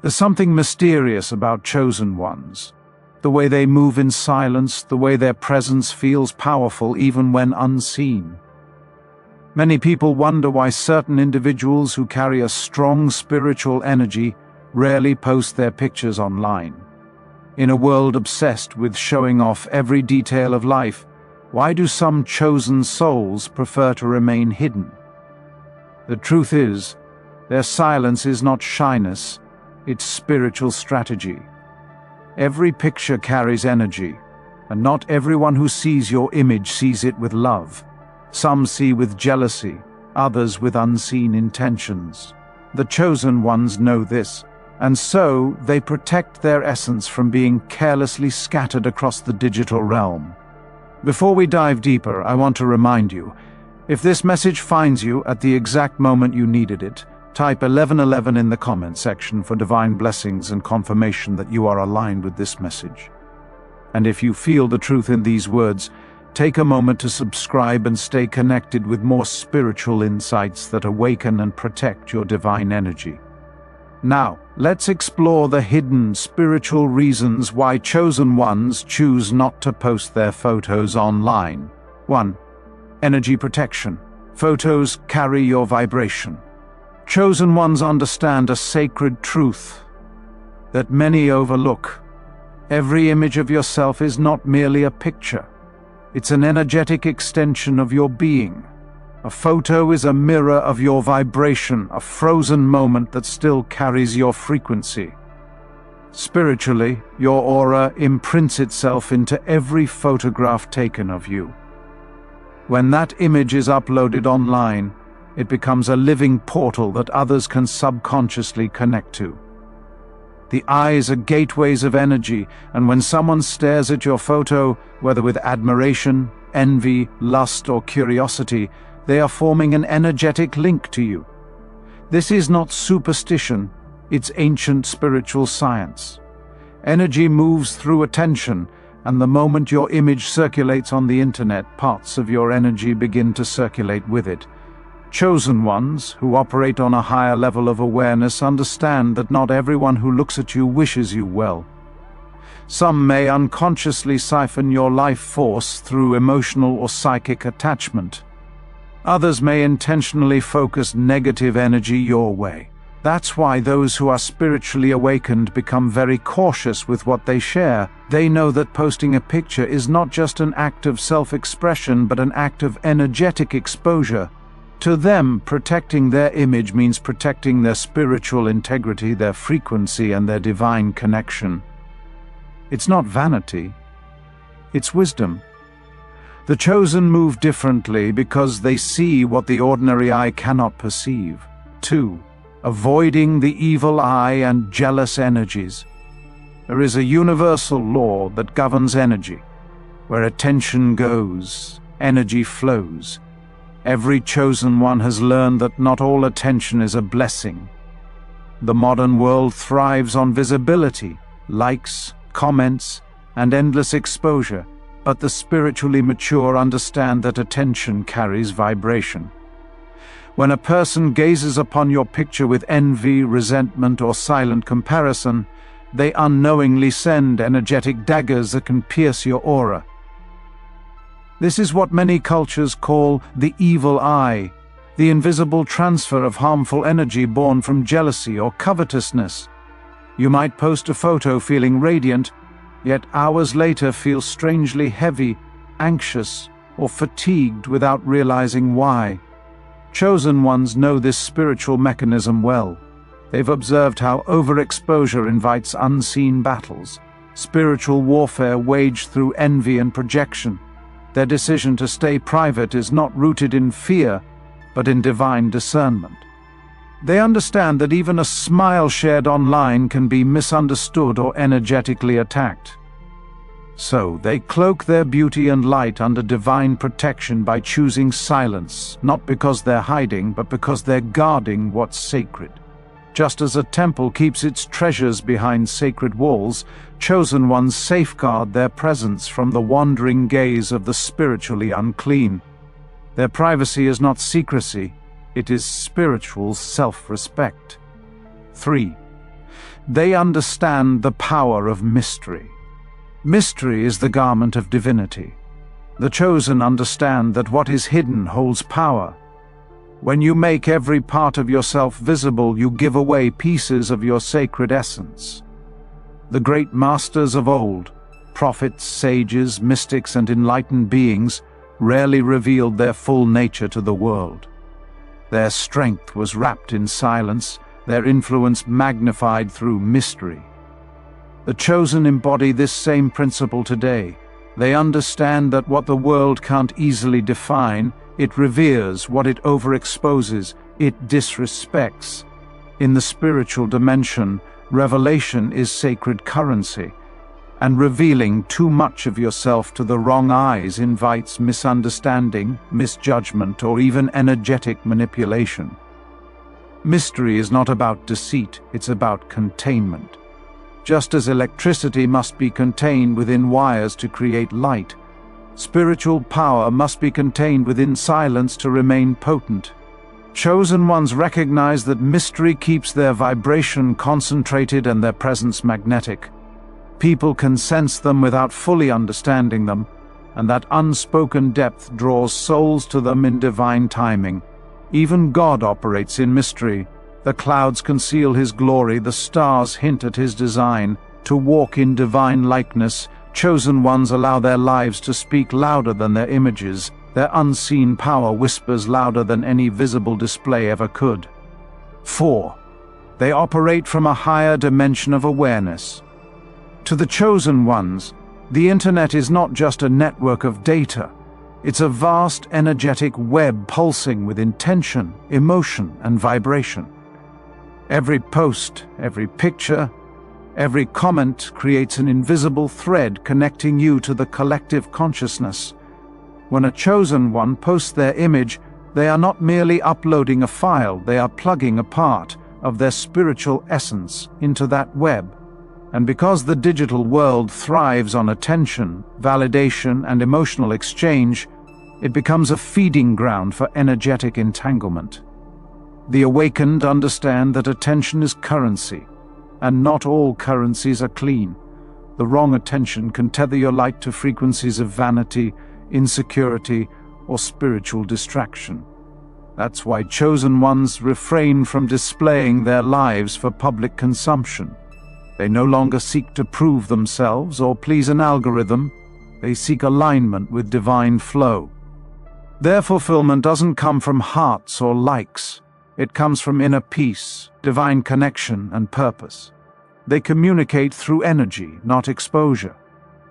There's something mysterious about chosen ones. The way they move in silence, the way their presence feels powerful even when unseen. Many people wonder why certain individuals who carry a strong spiritual energy rarely post their pictures online. In a world obsessed with showing off every detail of life, why do some chosen souls prefer to remain hidden? The truth is, their silence is not shyness, it's spiritual strategy. Every picture carries energy, and not everyone who sees your image sees it with love. Some see with jealousy, others with unseen intentions. The chosen ones know this, and so they protect their essence from being carelessly scattered across the digital realm. Before we dive deeper, I want to remind you, if this message finds you at the exact moment you needed it, type 1111 in the comment section for divine blessings and confirmation that you are aligned with this message. And if you feel the truth in these words, take a moment to subscribe and stay connected with more spiritual insights that awaken and protect your divine energy. Now, let's explore the hidden spiritual reasons why chosen ones choose not to post their photos online. 1. Energy protection. Photos carry your vibration. Chosen ones understand a sacred truth that many overlook. Every image of yourself is not merely a picture. It's an energetic extension of your being. A photo is a mirror of your vibration, a frozen moment that still carries your frequency. Spiritually, your aura imprints itself into every photograph taken of you. When that image is uploaded online, it becomes a living portal that others can subconsciously connect to. The eyes are gateways of energy, and when someone stares at your photo, whether with admiration, envy, lust, or curiosity, they are forming an energetic link to you. This is not superstition, it's ancient spiritual science. Energy moves through attention, and the moment your image circulates on the internet, parts of your energy begin to circulate with it. Chosen ones, who operate on a higher level of awareness, understand that not everyone who looks at you wishes you well. Some may unconsciously siphon your life force through emotional or psychic attachment. Others may intentionally focus negative energy your way. That's why those who are spiritually awakened become very cautious with what they share. They know that posting a picture is not just an act of self-expression, but an act of energetic exposure. To them, protecting their image means protecting their spiritual integrity, their frequency, and their divine connection. It's not vanity, it's wisdom. The chosen move differently because they see what the ordinary eye cannot perceive. 2. Avoiding the evil eye and jealous energies. There is a universal law that governs energy. Where attention goes, energy flows. Every chosen one has learned that not all attention is a blessing. The modern world thrives on visibility, likes, comments, and endless exposure, but the spiritually mature understand that attention carries vibration. When a person gazes upon your picture with envy, resentment, or silent comparison, they unknowingly send energetic daggers that can pierce your aura. This is what many cultures call the evil eye, the invisible transfer of harmful energy born from jealousy or covetousness. You might post a photo feeling radiant, yet hours later feel strangely heavy, anxious, or fatigued without realizing why. Chosen ones know this spiritual mechanism well. They've observed how overexposure invites unseen battles, spiritual warfare waged through envy and projection. Their decision to stay private is not rooted in fear, but in divine discernment. They understand that even a smile shared online can be misunderstood or energetically attacked. So they cloak their beauty and light under divine protection by choosing silence, not because they're hiding, but because they're guarding what's sacred. Just as a temple keeps its treasures behind sacred walls, chosen ones safeguard their presence from the wandering gaze of the spiritually unclean. Their privacy is not secrecy, it is spiritual self-respect. 3. They understand the power of mystery. Mystery is the garment of divinity. The chosen understand that what is hidden holds power. When you make every part of yourself visible, you give away pieces of your sacred essence. The great masters of old, prophets, sages, mystics, and enlightened beings, rarely revealed their full nature to the world. Their strength was wrapped in silence, their influence magnified through mystery. The chosen embody this same principle today. They understand that what the world can't easily define, it reveres; what it overexposes, it disrespects. In the spiritual dimension, revelation is sacred currency, and revealing too much of yourself to the wrong eyes invites misunderstanding, misjudgment, or even energetic manipulation. Mystery is not about deceit, it's about containment. Just as electricity must be contained within wires to create light, spiritual power must be contained within silence to remain potent. Chosen ones recognize that mystery keeps their vibration concentrated and their presence magnetic. People can sense them without fully understanding them, and that unspoken depth draws souls to them in divine timing. Even God operates in mystery. The clouds conceal his glory, the stars hint at his design. To walk in divine likeness, chosen ones allow their lives to speak louder than their images. Their unseen power whispers louder than any visible display ever could. 4. They operate from a higher dimension of awareness. To the chosen ones, the internet is not just a network of data. It's a vast energetic web pulsing with intention, emotion, and vibration. Every post, every picture, every comment creates an invisible thread connecting you to the collective consciousness. When a chosen one posts their image, they are not merely uploading a file, they are plugging a part of their spiritual essence into that web. And because the digital world thrives on attention, validation, and emotional exchange, it becomes a feeding ground for energetic entanglement. The awakened understand that attention is currency, and not all currencies are clean. The wrong attention can tether your light to frequencies of vanity, insecurity, or spiritual distraction. That's why chosen ones refrain from displaying their lives for public consumption. They no longer seek to prove themselves or please an algorithm. They seek alignment with divine flow. Their fulfillment doesn't come from hearts or likes. It comes from inner peace, divine connection, and purpose. They communicate through energy, not exposure.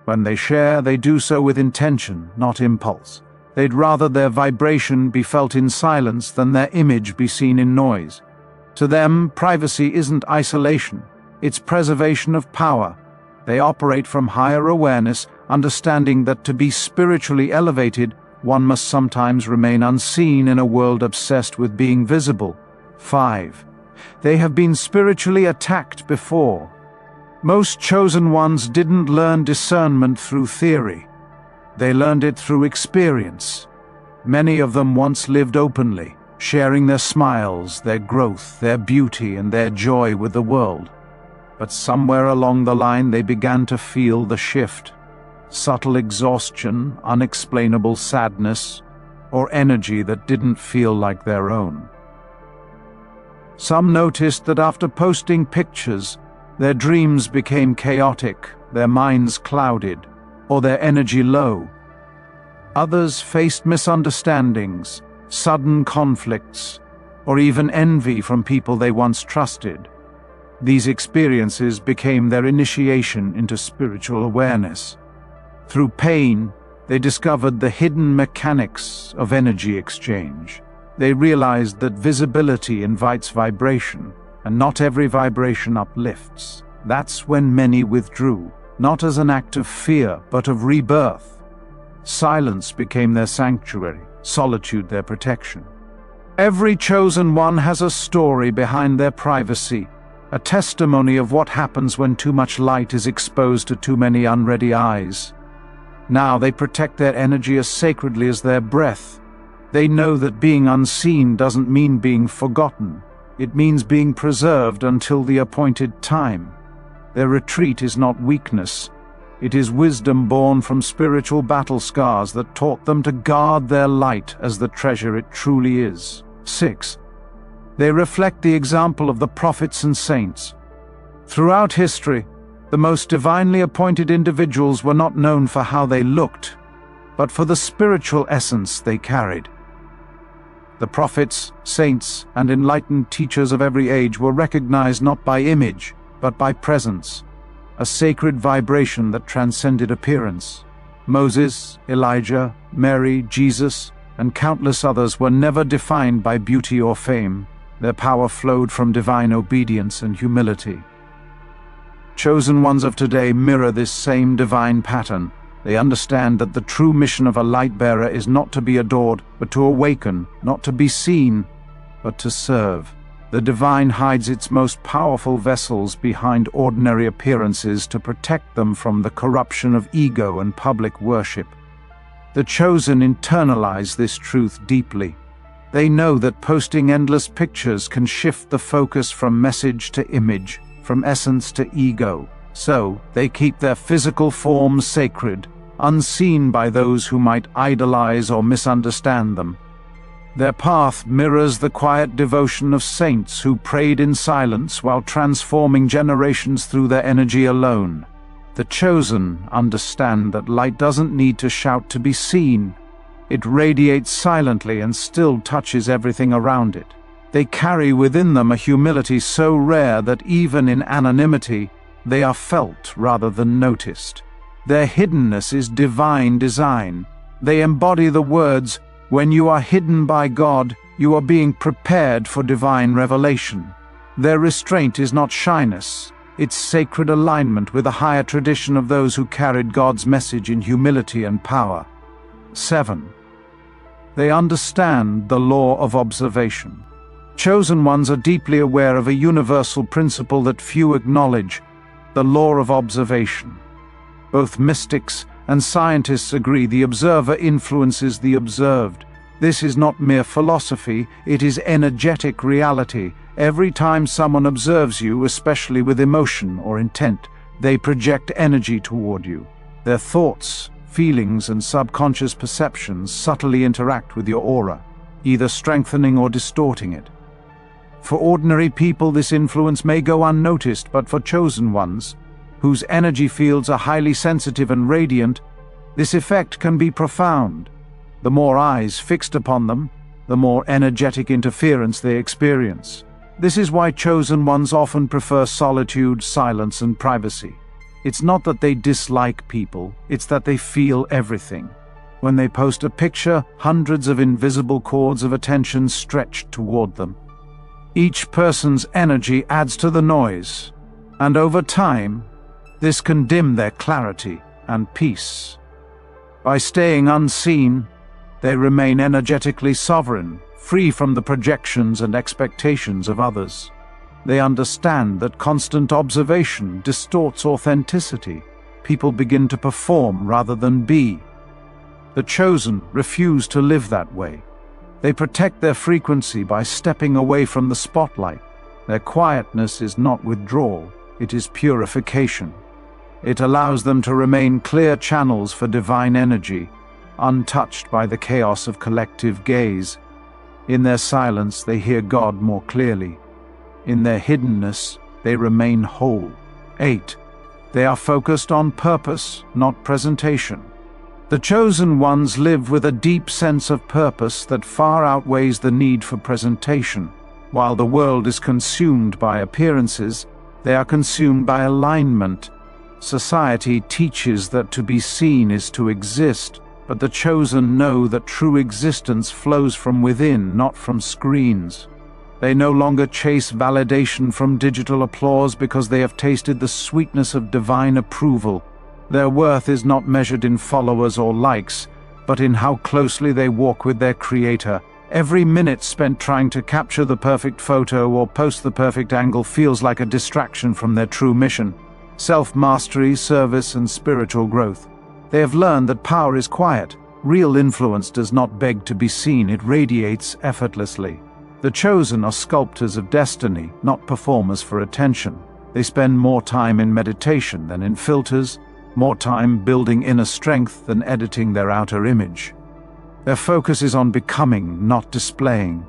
When they share, they do so with intention, not impulse. They'd rather their vibration be felt in silence than their image be seen in noise. To them, privacy isn't isolation, it's preservation of power. They operate from higher awareness, understanding that to be spiritually elevated, one must sometimes remain unseen in a world obsessed with being visible. 5. They have been spiritually attacked before. Most chosen ones didn't learn discernment through theory. They learned it through experience. Many of them once lived openly, sharing their smiles, their growth, their beauty, and their joy with the world. But somewhere along the line they began to feel the shift. Subtle exhaustion, unexplainable sadness, or energy that didn't feel like their own. Some noticed that after posting pictures, their dreams became chaotic, their minds clouded, or their energy low. Others faced misunderstandings, sudden conflicts, or even envy from people they once trusted. These experiences became their initiation into spiritual awareness. Through pain, they discovered the hidden mechanics of energy exchange. They realized that visibility invites vibration, and not every vibration uplifts. That's when many withdrew, not as an act of fear, but of rebirth. Silence became their sanctuary, solitude their protection. Every chosen one has a story behind their privacy, a testimony of what happens when too much light is exposed to too many unready eyes. Now they protect their energy as sacredly as their breath. They know that being unseen doesn't mean being forgotten. It means being preserved until the appointed time. Their retreat is not weakness. It is wisdom born from spiritual battle scars that taught them to guard their light as the treasure it truly is. 6. They reflect the example of the prophets and saints. Throughout history, the most divinely appointed individuals were not known for how they looked, but for the spiritual essence they carried. The prophets, saints, and enlightened teachers of every age were recognized not by image, but by presence, a sacred vibration that transcended appearance. Moses, Elijah, Mary, Jesus, and countless others were never defined by beauty or fame. Their power flowed from divine obedience and humility. Chosen ones of today mirror this same divine pattern. They understand that the true mission of a light-bearer is not to be adored, but to awaken, not to be seen, but to serve. The divine hides its most powerful vessels behind ordinary appearances to protect them from the corruption of ego and public worship. The chosen internalize this truth deeply. They know that posting endless pictures can shift the focus from message to image, from essence to ego. So, they keep their physical forms sacred, unseen by those who might idolize or misunderstand them. Their path mirrors the quiet devotion of saints who prayed in silence while transforming generations through their energy alone. The chosen understand that light doesn't need to shout to be seen. It radiates silently and still touches everything around it. They carry within them a humility so rare that even in anonymity, they are felt rather than noticed. Their hiddenness is divine design. They embody the words, "When you are hidden by God, you are being prepared for divine revelation." Their restraint is not shyness. It's sacred alignment with a higher tradition of those who carried God's message in humility and power. 7. They understand the law of observation. Chosen ones are deeply aware of a universal principle that few acknowledge, the law of observation. Both mystics and scientists agree the observer influences the observed. This is not mere philosophy, it is energetic reality. Every time someone observes you, especially with emotion or intent, they project energy toward you. Their thoughts, feelings, and subconscious perceptions subtly interact with your aura, either strengthening or distorting it. For ordinary people, this influence may go unnoticed, but for chosen ones, whose energy fields are highly sensitive and radiant, this effect can be profound. The more eyes fixed upon them, the more energetic interference they experience. This is why chosen ones often prefer solitude, silence, and privacy. It's not that they dislike people, it's that they feel everything. When they post a picture, hundreds of invisible cords of attention stretch toward them. Each person's energy adds to the noise, and over time, this can dim their clarity and peace. By staying unseen, they remain energetically sovereign, free from the projections and expectations of others. They understand that constant observation distorts authenticity. People begin to perform rather than be. The chosen refuse to live that way. They protect their frequency by stepping away from the spotlight. Their quietness is not withdrawal, it is purification. It allows them to remain clear channels for divine energy, untouched by the chaos of collective gaze. In their silence, they hear God more clearly. In their hiddenness, they remain whole. 8. They are focused on purpose, not presentation. The chosen ones live with a deep sense of purpose that far outweighs the need for presentation. While the world is consumed by appearances, they are consumed by alignment. Society teaches that to be seen is to exist, but the chosen know that true existence flows from within, not from screens. They no longer chase validation from digital applause because they have tasted the sweetness of divine approval. Their worth is not measured in followers or likes, but in how closely they walk with their Creator. Every minute spent trying to capture the perfect photo or post the perfect angle feels like a distraction from their true mission: self-mastery, service, and spiritual growth. They have learned that power is quiet. Real influence does not beg to be seen, it radiates effortlessly. The chosen are sculptors of destiny, not performers for attention. They spend more time in meditation than in filters, more time building inner strength than editing their outer image. Their focus is on becoming, not displaying.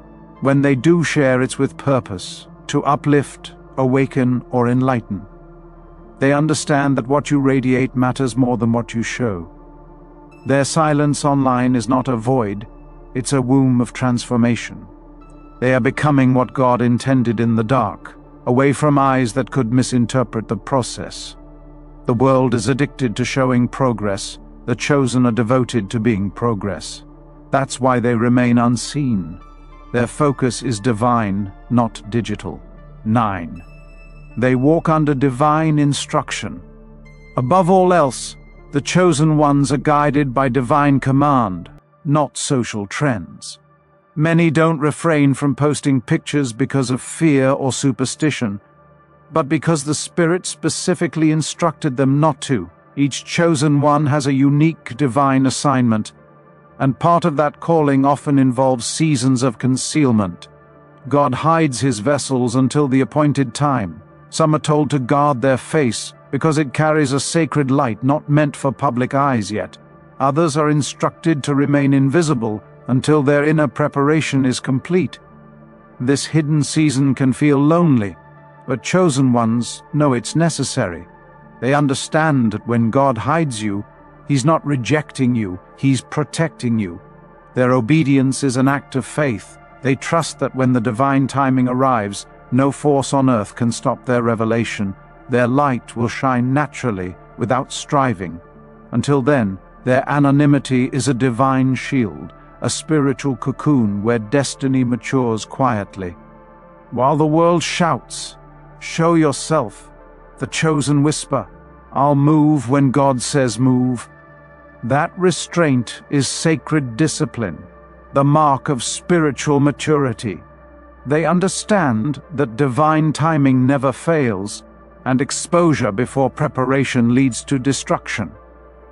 When they do share, it's with purpose, to uplift, awaken, or enlighten. They understand that what you radiate matters more than what you show. Their silence online is not a void, it's a womb of transformation. They are becoming what God intended in the dark, away from eyes that could misinterpret the process. The world is addicted to showing progress. The chosen are devoted to being progress. That's why they remain unseen. Their focus is divine, not digital. 9. They walk under divine instruction. Above all else, the chosen ones are guided by divine command, not social trends. Many don't refrain from posting pictures because of fear or superstition, but because the Spirit specifically instructed them not to. Each chosen one has a unique divine assignment, and part of that calling often involves seasons of concealment. God hides his vessels until the appointed time. Some are told to guard their face because it carries a sacred light not meant for public eyes yet. Others are instructed to remain invisible until their inner preparation is complete. This hidden season can feel lonely, but chosen ones know it's necessary. They understand that when God hides you, he's not rejecting you, he's protecting you. Their obedience is an act of faith. They trust that when the divine timing arrives, no force on earth can stop their revelation. Their light will shine naturally, without striving. Until then, their anonymity is a divine shield, a spiritual cocoon where destiny matures quietly. While the world shouts, "Show yourself," the chosen whisper, "I'll move when God says move." That restraint is sacred discipline, the mark of spiritual maturity. They understand that divine timing never fails, and exposure before preparation leads to destruction.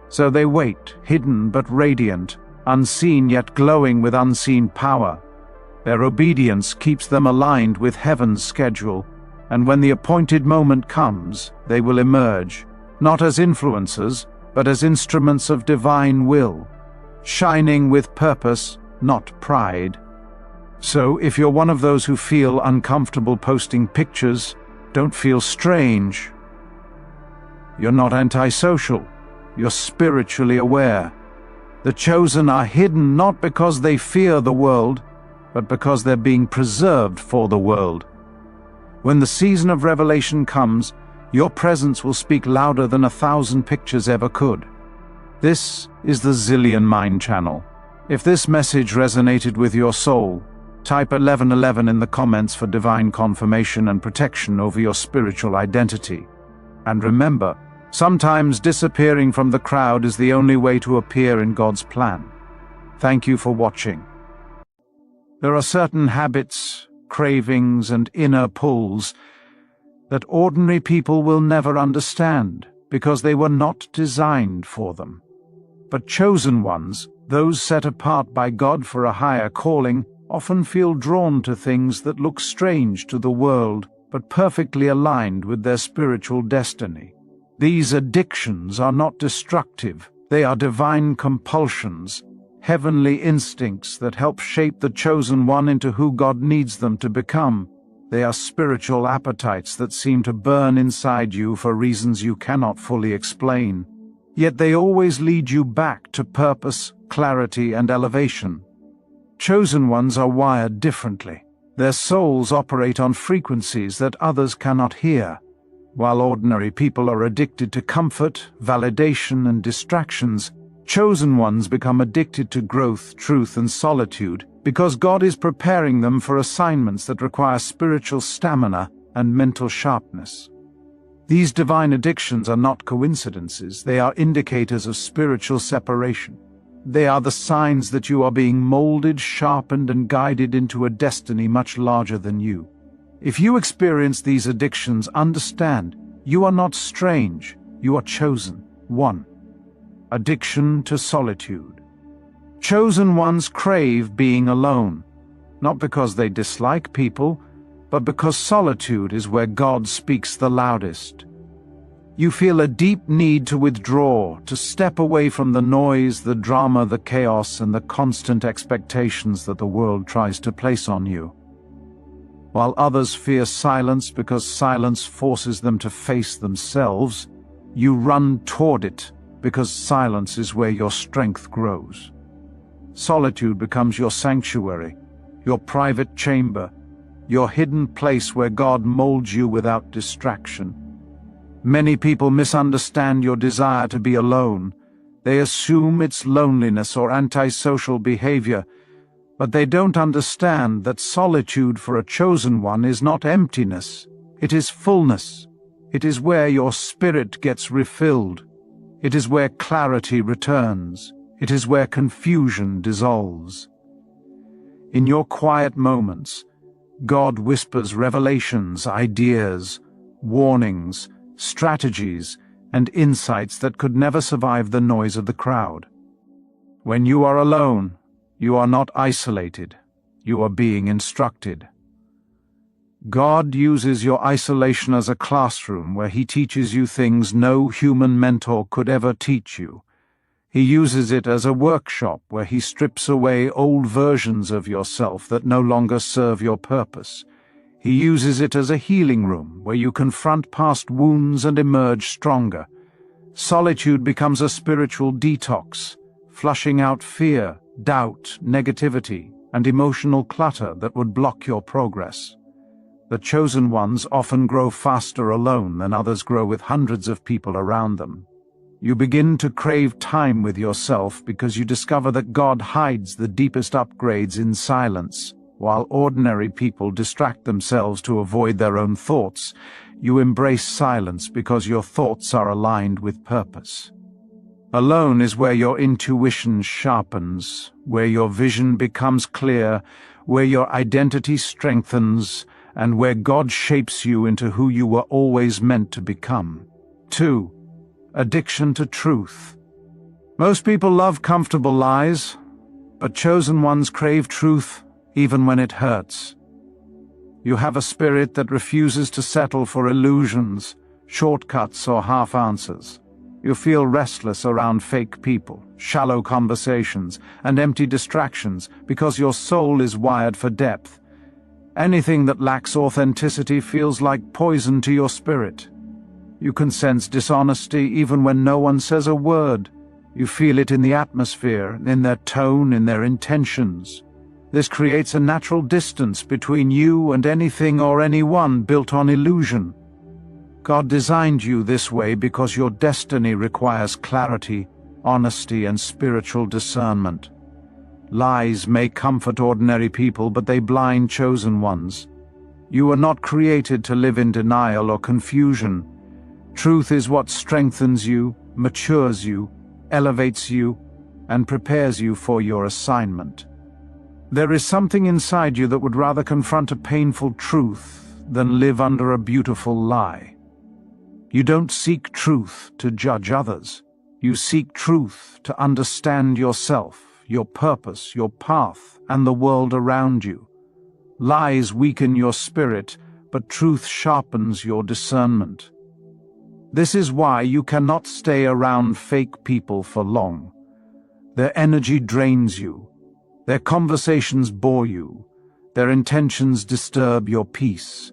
So they wait, hidden but radiant, unseen yet glowing with unseen power. Their obedience keeps them aligned with heaven's schedule, and when the appointed moment comes, they will emerge, not as influencers, but as instruments of divine will, shining with purpose, not pride. So, if you're one of those who feel uncomfortable posting pictures, don't feel strange. You're not antisocial. You're spiritually aware. The chosen are hidden not because they fear the world, but because they're being preserved for the world. When the season of revelation comes, your presence will speak louder than 1,000 pictures ever could. This is the Zillion Mind Channel. If this message resonated with your soul, type 1111 in the comments for divine confirmation and protection over your spiritual identity. And remember, sometimes disappearing from the crowd is the only way to appear in God's plan. Thank you for watching. There are certain habits, cravings, and inner pulls that ordinary people will never understand because they were not designed for them. But chosen ones, those set apart by God for a higher calling, often feel drawn to things that look strange to the world but perfectly aligned with their spiritual destiny. These addictions are not destructive, they are divine compulsions, heavenly instincts that help shape the chosen one into who God needs them to become. They are spiritual appetites that seem to burn inside you for reasons you cannot fully explain. Yet they always lead you back to purpose, clarity, and elevation. Chosen ones are wired differently. Their souls operate on frequencies that others cannot hear. While ordinary people are addicted to comfort, validation, and distractions, chosen ones become addicted to growth, truth, and solitude because God is preparing them for assignments that require spiritual stamina and mental sharpness. These divine addictions are not coincidences, they are indicators of spiritual separation. They are the signs that you are being molded, sharpened, and guided into a destiny much larger than you. If you experience these addictions, understand, you are not strange, you are chosen. 1. Addiction to solitude. Chosen ones crave being alone. not because they dislike people, but because solitude is where God speaks the loudest. You feel a deep need to withdraw, to step away from the noise, the drama, the chaos, and the constant expectations that the world tries to place on you. While others fear silence because silence forces them to face themselves, you run toward it because silence is where your strength grows. Solitude becomes your sanctuary, your private chamber, your hidden place where God molds you without distraction. Many people misunderstand your desire to be alone. They assume it's loneliness or antisocial behavior, but they don't understand that solitude for a chosen one is not emptiness. It is fullness. It is where your spirit gets refilled. It is where clarity returns. It is where confusion dissolves. In your quiet moments, God whispers revelations, ideas, warnings, strategies, and insights that could never survive the noise of the crowd. When you are alone, you are not isolated. You are being instructed. God uses your isolation as a classroom where He teaches you things no human mentor could ever teach you. He uses it as a workshop where He strips away old versions of yourself that no longer serve your purpose. He uses it as a healing room where you confront past wounds and emerge stronger. Solitude becomes a spiritual detox, flushing out fear, doubt, negativity, and emotional clutter that would block your progress. The chosen ones often grow faster alone than others grow with hundreds of people around them. You begin to crave time with yourself because you discover that God hides the deepest upgrades in silence. While ordinary people distract themselves to avoid their own thoughts, you embrace silence because your thoughts are aligned with purpose. Alone is where your intuition sharpens, where your vision becomes clear, where your identity strengthens, and where God shapes you into who you were always meant to become. 2. Addiction to truth. Most people love comfortable lies, but chosen ones crave truth even when it hurts. You have a spirit that refuses to settle for illusions, shortcuts, or half answers. You feel restless around fake people, shallow conversations, and empty distractions because your soul is wired for depth. Anything that lacks authenticity feels like poison to your spirit. You can sense dishonesty even when no one says a word. You feel it in the atmosphere, in their tone, in their intentions. This creates a natural distance between you and anything or anyone built on illusion. God designed you this way because your destiny requires clarity, honesty, and spiritual discernment. Lies may comfort ordinary people, but they blind chosen ones. You are not created to live in denial or confusion. Truth is what strengthens you, matures you, elevates you, and prepares you for your assignment. There is something inside you that would rather confront a painful truth than live under a beautiful lie. You don't seek truth to judge others. You seek truth to understand yourself, your purpose, your path, and the world around you. Lies weaken your spirit, but truth sharpens your discernment. This is why you cannot stay around fake people for long. Their energy drains you. Their conversations bore you. Their intentions disturb your peace.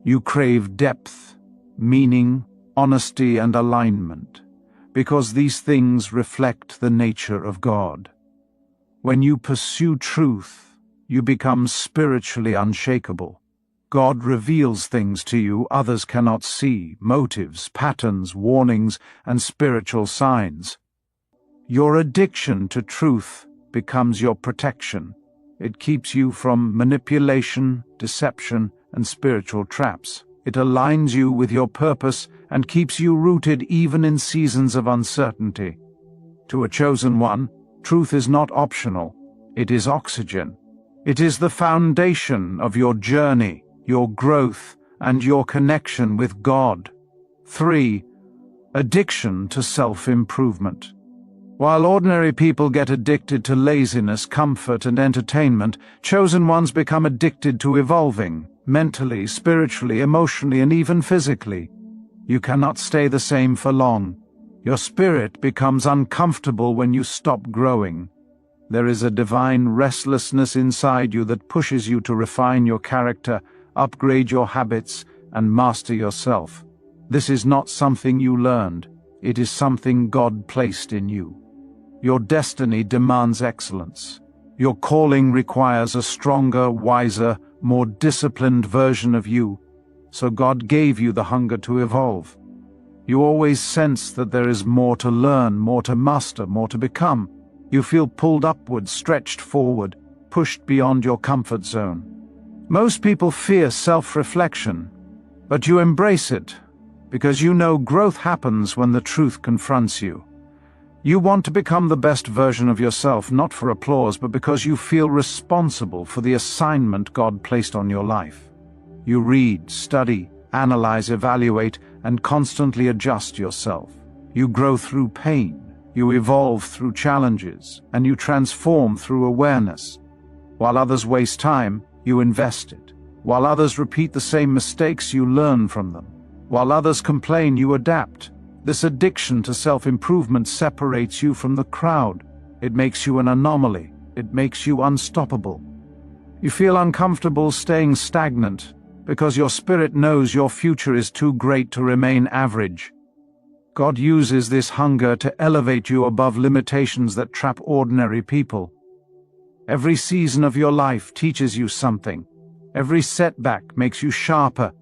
You crave depth, meaning, honesty, and alignment, because these things reflect the nature of God. When you pursue truth, you become spiritually unshakable. God reveals things to you others cannot see, motives, patterns, warnings, and spiritual signs. Your addiction to truth becomes your protection. It keeps you from manipulation, deception, and spiritual traps. It aligns you with your purpose and keeps you rooted even in seasons of uncertainty. To a chosen one, truth is not optional. It is oxygen. It is the foundation of your journey, your growth, and your connection with God. 3. Addiction to self-improvement. While ordinary people get addicted to laziness, comfort, and entertainment, chosen ones become addicted to evolving, mentally, spiritually, emotionally, and even physically. You cannot stay the same for long. Your spirit becomes uncomfortable when you stop growing. There is a divine restlessness inside you that pushes you to refine your character, upgrade your habits, and master yourself. This is not something you learned. It is something God placed in you. Your destiny demands excellence. Your calling requires a stronger, wiser, more disciplined version of you, so God gave you the hunger to evolve. You always sense that there is more to learn, more to master, more to become. You feel pulled upward, stretched forward, pushed beyond your comfort zone. Most people fear self-reflection, but you embrace it, because you know growth happens when the truth confronts you. You want to become the best version of yourself, not for applause, but because you feel responsible for the assignment God placed on your life. You read, study, analyze, evaluate, and constantly adjust yourself. You grow through pain, you evolve through challenges, and you transform through awareness. While others waste time, you invest it. While others repeat the same mistakes, you learn from them. While others complain, you adapt. This addiction to self-improvement separates you from the crowd. It makes you an anomaly. It makes you unstoppable. You feel uncomfortable staying stagnant because your spirit knows your future is too great to remain average. God uses this hunger to elevate you above limitations that trap ordinary people. Every season of your life teaches you something. Every setback makes you sharper.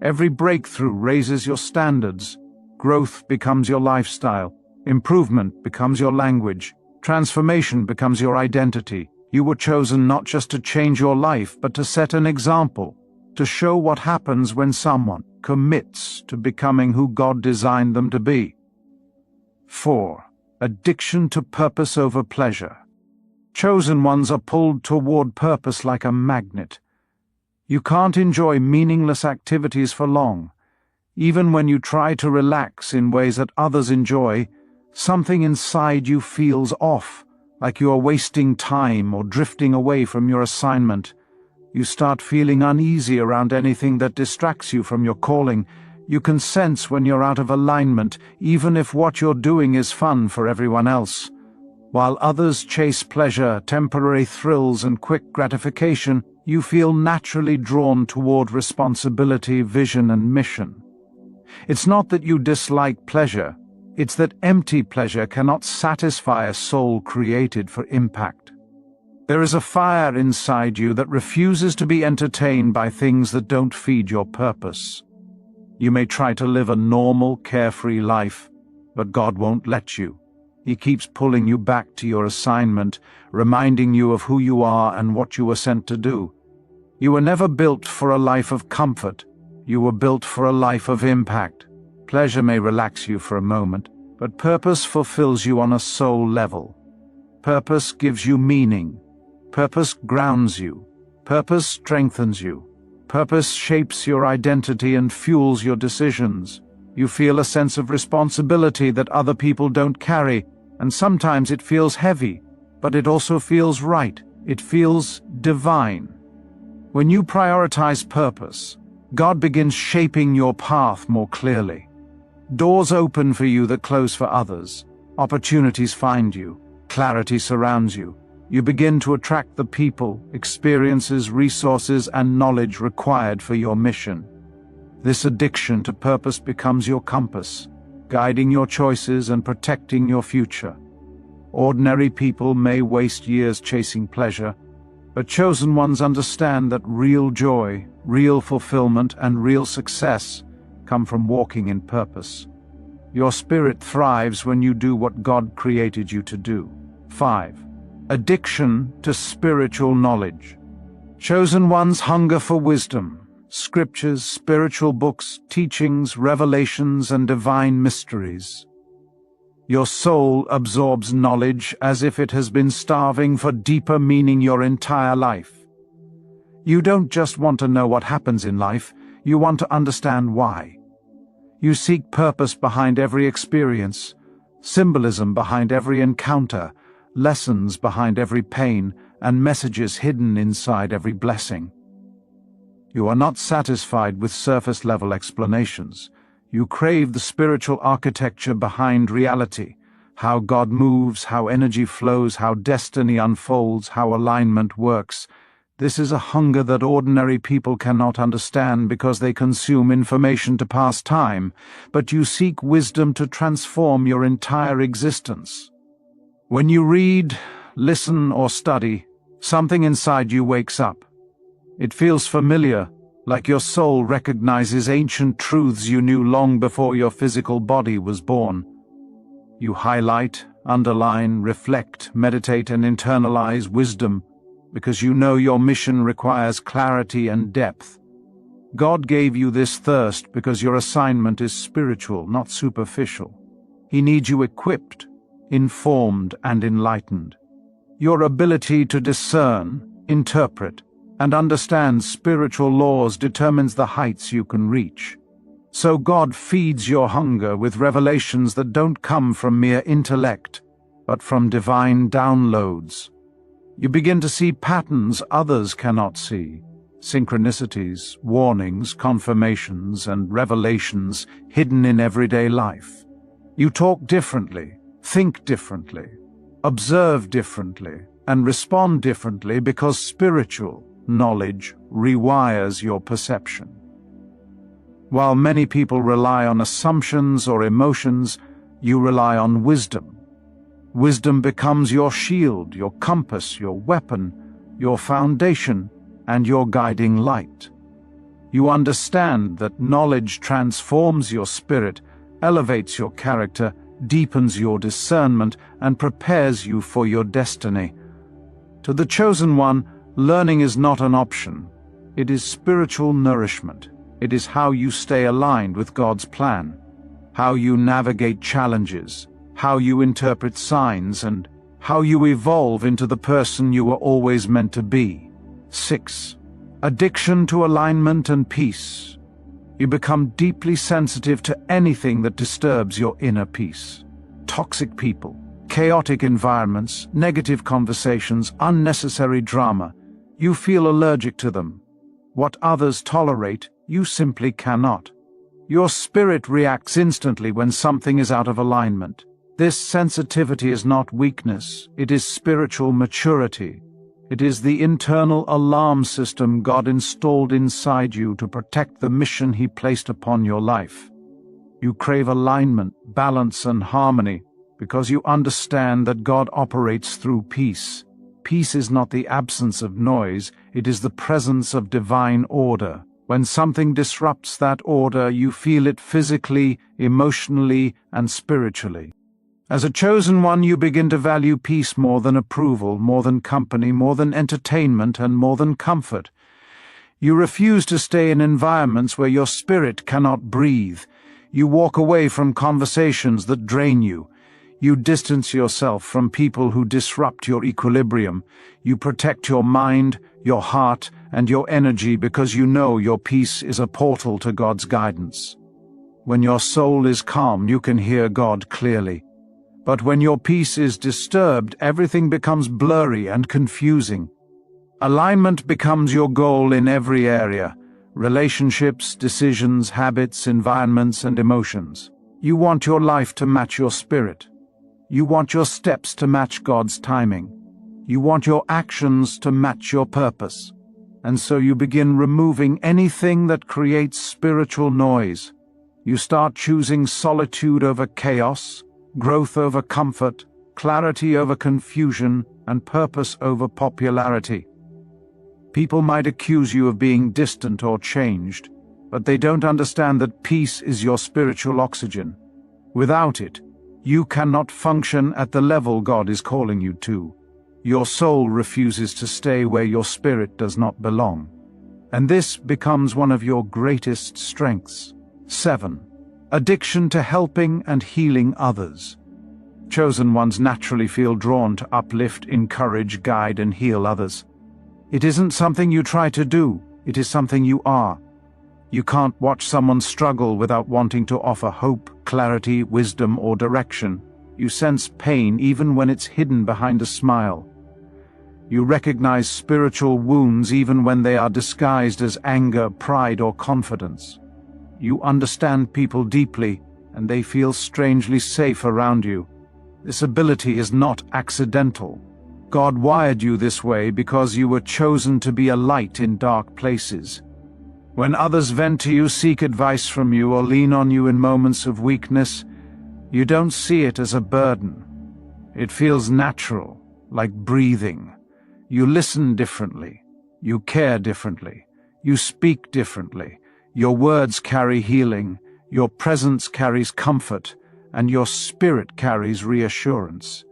Every breakthrough raises your standards. Growth becomes your lifestyle. Improvement becomes your language. Transformation becomes your identity. You were chosen not just to change your life, but to set an example, to show what happens when someone commits to becoming who God designed them to be. 4. Addiction to purpose over pleasure. Chosen ones are pulled toward purpose like a magnet. You can't enjoy meaningless activities for long. Even when you try to relax in ways that others enjoy, something inside you feels off, like you are wasting time or drifting away from your assignment. You start feeling uneasy around anything that distracts you from your calling. You can sense when you're out of alignment, even if what you're doing is fun for everyone else. While others chase pleasure, temporary thrills, and quick gratification, you feel naturally drawn toward responsibility, vision, and mission. It's not that you dislike pleasure, it's that empty pleasure cannot satisfy a soul created for impact. There is a fire inside you that refuses to be entertained by things that don't feed your purpose. You may try to live a normal, carefree life, but God won't let you. He keeps pulling you back to your assignment, reminding you of who you are and what you were sent to do. You were never built for a life of comfort. You were built for a life of impact. Pleasure may relax you for a moment, but purpose fulfills you on a soul level. Purpose gives you meaning. Purpose grounds you. Purpose strengthens you. Purpose shapes your identity and fuels your decisions. You feel a sense of responsibility that other people don't carry, and sometimes it feels heavy, but it also feels right. It feels divine. When you prioritize purpose, God begins shaping your path more clearly. Doors open for you that close for others. Opportunities find you. Clarity surrounds you. You begin to attract the people, experiences, resources, and knowledge required for your mission. This addiction to purpose becomes your compass, guiding your choices and protecting your future. Ordinary people may waste years chasing pleasure, but chosen ones understand that real joy, real fulfillment, and real success come from walking in purpose. Your spirit thrives when you do what God created you to do. 5. Addiction to spiritual knowledge. Chosen ones hunger for wisdom, scriptures, spiritual books, teachings, revelations, and divine mysteries. Your soul absorbs knowledge as if it has been starving for deeper meaning your entire life. You don't just want to know what happens in life, you want to understand why. You seek purpose behind every experience, symbolism behind every encounter, lessons behind every pain, and messages hidden inside every blessing. You are not satisfied with surface-level explanations. You crave the spiritual architecture behind reality, how God moves, how energy flows, how destiny unfolds, how alignment works. This is a hunger that ordinary people cannot understand because they consume information to pass time, but you seek wisdom to transform your entire existence. When you read, listen, or study, something inside you wakes up. It feels familiar, like your soul recognizes ancient truths you knew long before your physical body was born. You highlight, underline, reflect, meditate, and internalize wisdom because you know your mission requires clarity and depth. God gave you this thirst because your assignment is spiritual, not superficial. He needs you equipped, informed, and enlightened. Your ability to discern, interpret, and understand spiritual laws determines the heights you can reach. So God feeds your hunger with revelations that don't come from mere intellect, but from divine downloads. You begin to see patterns others cannot see, synchronicities, warnings, confirmations, and revelations hidden in everyday life. You talk differently, think differently, observe differently, and respond differently because spiritual knowledge rewires your perception. While many people rely on assumptions or emotions, you rely on wisdom. Wisdom becomes your shield, your compass, your weapon, your foundation, and your guiding light. You understand that knowledge transforms your spirit, elevates your character, deepens your discernment, and prepares you for your destiny. To the chosen one, learning is not an option. It is spiritual nourishment. It is how you stay aligned with God's plan, how you navigate challenges, how you interpret signs, and how you evolve into the person you were always meant to be. 6. Addiction to alignment and peace. You become deeply sensitive to anything that disturbs your inner peace. Toxic people, chaotic environments, negative conversations, unnecessary drama. You feel allergic to them. What others tolerate, you simply cannot. Your spirit reacts instantly when something is out of alignment. This sensitivity is not weakness, it is spiritual maturity. It is the internal alarm system God installed inside you to protect the mission He placed upon your life. You crave alignment, balance, and harmony because you understand that God operates through peace. Peace is not the absence of noise, it is the presence of divine order. When something disrupts that order, you feel it physically, emotionally, and spiritually. As a chosen one, you begin to value peace more than approval, more than company, more than entertainment, and more than comfort. You refuse to stay in environments where your spirit cannot breathe. You walk away from conversations that drain you. You distance yourself from people who disrupt your equilibrium. You protect your mind, your heart, and your energy because you know your peace is a portal to God's guidance. When your soul is calm, you can hear God clearly. But when your peace is disturbed, everything becomes blurry and confusing. Alignment becomes your goal in every area: relationships, decisions, habits, environments, and emotions. You want your life to match your spirit. You want your steps to match God's timing. You want your actions to match your purpose. And so you begin removing anything that creates spiritual noise. You start choosing solitude over chaos, growth over comfort, clarity over confusion, and purpose over popularity. People might accuse you of being distant or changed, but they don't understand that peace is your spiritual oxygen. Without it, you cannot function at the level God is calling you to. Your soul refuses to stay where your spirit does not belong. And this becomes one of your greatest strengths. 7. Addiction to helping and healing others. Chosen ones naturally feel drawn to uplift, encourage, guide, and heal others. It isn't something you try to do, it is something you are. You can't watch someone struggle without wanting to offer hope, clarity, wisdom, or direction. You sense pain even when it's hidden behind a smile. You recognize spiritual wounds even when they are disguised as anger, pride, or confidence. You understand people deeply, and they feel strangely safe around you. This ability is not accidental. God wired you this way because you were chosen to be a light in dark places. When others vent to you, seek advice from you, or lean on you in moments of weakness, you don't see it as a burden. It feels natural, like breathing. You listen differently. You care differently. You speak differently. Your words carry healing. Your presence carries comfort, and your spirit carries reassurance.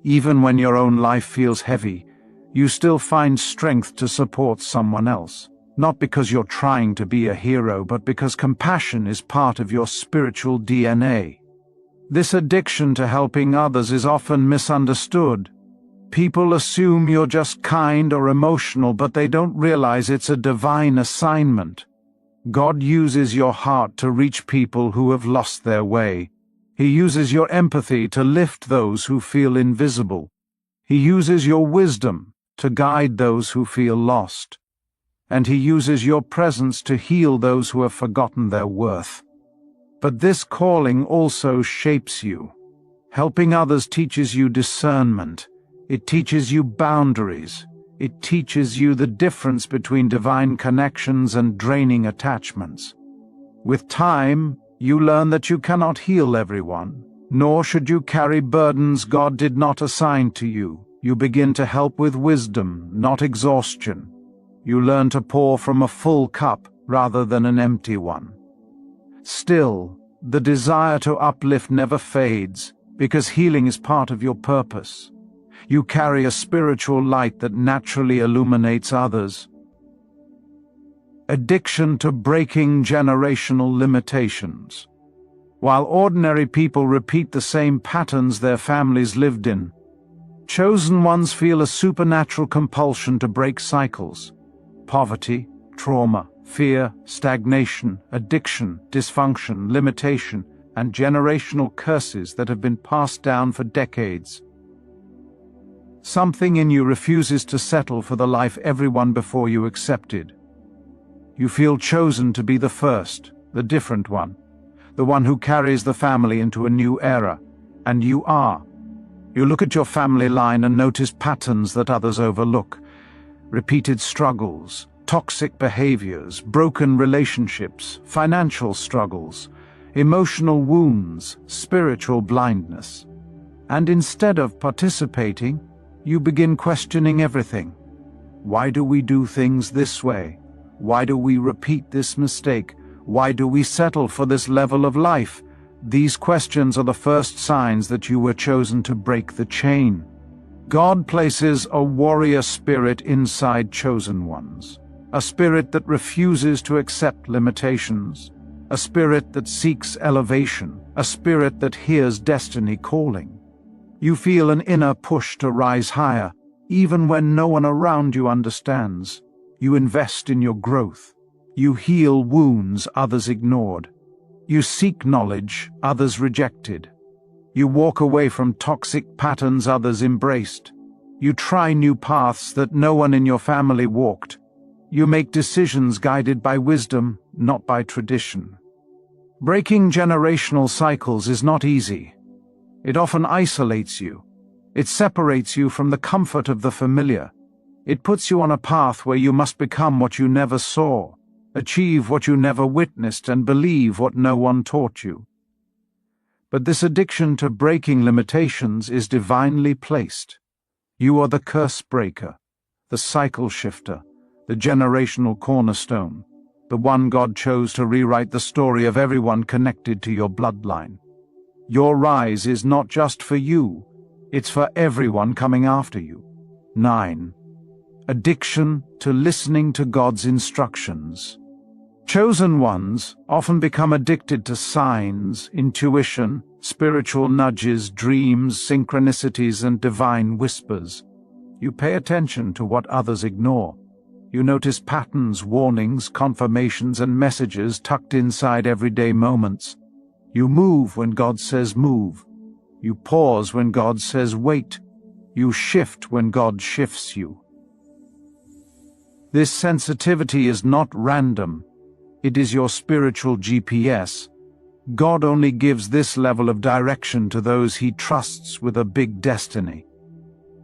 Even when your own life feels heavy, you still find strength to support someone else. Not because you're trying to be a hero, but because compassion is part of your spiritual DNA. This addiction to helping others is often misunderstood. People assume you're just kind or emotional, but they don't realize it's a divine assignment. God uses your heart to reach people who have lost their way. He uses your empathy to lift those who feel invisible. He uses your wisdom to guide those who feel lost. And He uses your presence to heal those who have forgotten their worth. But this calling also shapes you. Helping others teaches you discernment. It teaches you boundaries. It teaches you the difference between divine connections and draining attachments. With time, you learn that you cannot heal everyone, nor should you carry burdens God did not assign to you. You begin to help with wisdom, not exhaustion. You learn to pour from a full cup rather than an empty one. Still, the desire to uplift never fades, because healing is part of your purpose. You carry a spiritual light that naturally illuminates others. Addiction to breaking generational limitations. While ordinary people repeat the same patterns their families lived in, chosen ones feel a supernatural compulsion to break cycles. Poverty, trauma, fear, stagnation, addiction, dysfunction, limitation, and generational curses that have been passed down for decades. Something in you refuses to settle for the life everyone before you accepted. You feel chosen to be the first, the different one, the one who carries the family into a new era, and you are. You look at your family line and notice patterns that others overlook. Repeated struggles, toxic behaviors, broken relationships, financial struggles, emotional wounds, spiritual blindness. And instead of participating, you begin questioning everything. Why do we do things this way? Why do we repeat this mistake? Why do we settle for this level of life? These questions are the first signs that you were chosen to break the chain. God places a warrior spirit inside chosen ones, a spirit that refuses to accept limitations, a spirit that seeks elevation, a spirit that hears destiny calling. You feel an inner push to rise higher, even when no one around you understands. You invest in your growth. You heal wounds others ignored. You seek knowledge others rejected. You walk away from toxic patterns others embraced. You try new paths that no one in your family walked. You make decisions guided by wisdom, not by tradition. Breaking generational cycles is not easy. It often isolates you. It separates you from the comfort of the familiar. It puts you on a path where you must become what you never saw, achieve what you never witnessed, and believe what no one taught you. But this addiction to breaking limitations is divinely placed. You are the curse breaker, the cycle shifter, the generational cornerstone, the one God chose to rewrite the story of everyone connected to your bloodline. Your rise is not just for you, it's for everyone coming after you. 9. Addiction to listening to God's instructions. Chosen ones often become addicted to signs, intuition, spiritual nudges, dreams, synchronicities, and divine whispers. You pay attention to what others ignore. You notice patterns, warnings, confirmations, and messages tucked inside everyday moments. You move when God says move. You pause when God says wait. You shift when God shifts you. This sensitivity is not random. It is your spiritual GPS. God only gives this level of direction to those He trusts with a big destiny.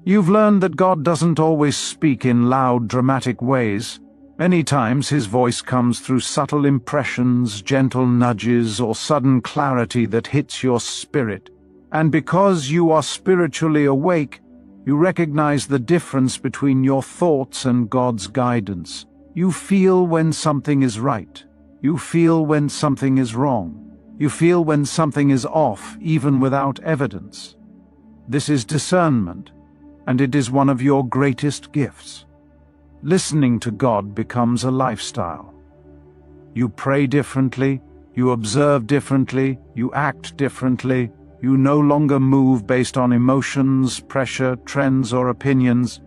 You've learned that God doesn't always speak in loud, dramatic ways. Many times His voice comes through subtle impressions, gentle nudges, or sudden clarity that hits your spirit. And because you are spiritually awake, you recognize the difference between your thoughts and God's guidance. You feel when something is right. You feel when something is wrong. You feel when something is off, even without evidence. This is discernment, and it is one of your greatest gifts. Listening to God becomes a lifestyle. You pray differently, you observe differently, you act differently. You no longer move based on emotions, pressure, trends, or opinions.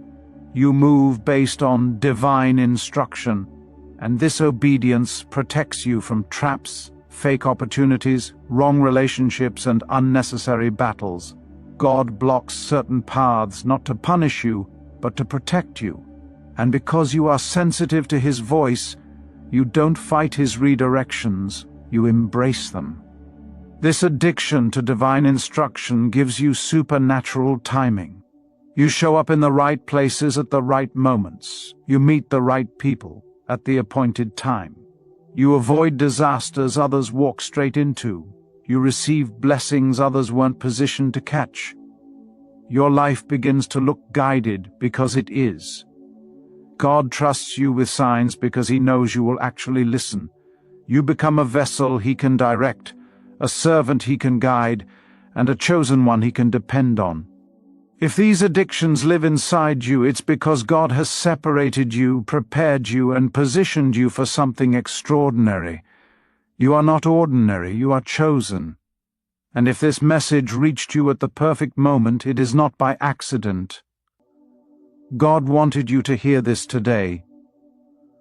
You move based on divine instruction, and this obedience protects you from traps, fake opportunities, wrong relationships, and unnecessary battles. God blocks certain paths not to punish you, but to protect you. And because you are sensitive to His voice, you don't fight His redirections, you embrace them. This addiction to divine instruction gives you supernatural timing. You show up in the right places at the right moments. You meet the right people at the appointed time. You avoid disasters others walk straight into. You receive blessings others weren't positioned to catch. Your life begins to look guided because it is. God trusts you with signs because He knows you will actually listen. You become a vessel He can direct, a servant He can guide, and a chosen one He can depend on. If these addictions live inside you, it's because God has separated you, prepared you, and positioned you for something extraordinary. You are not ordinary, you are chosen. And if this message reached you at the perfect moment, it is not by accident. God wanted you to hear this today.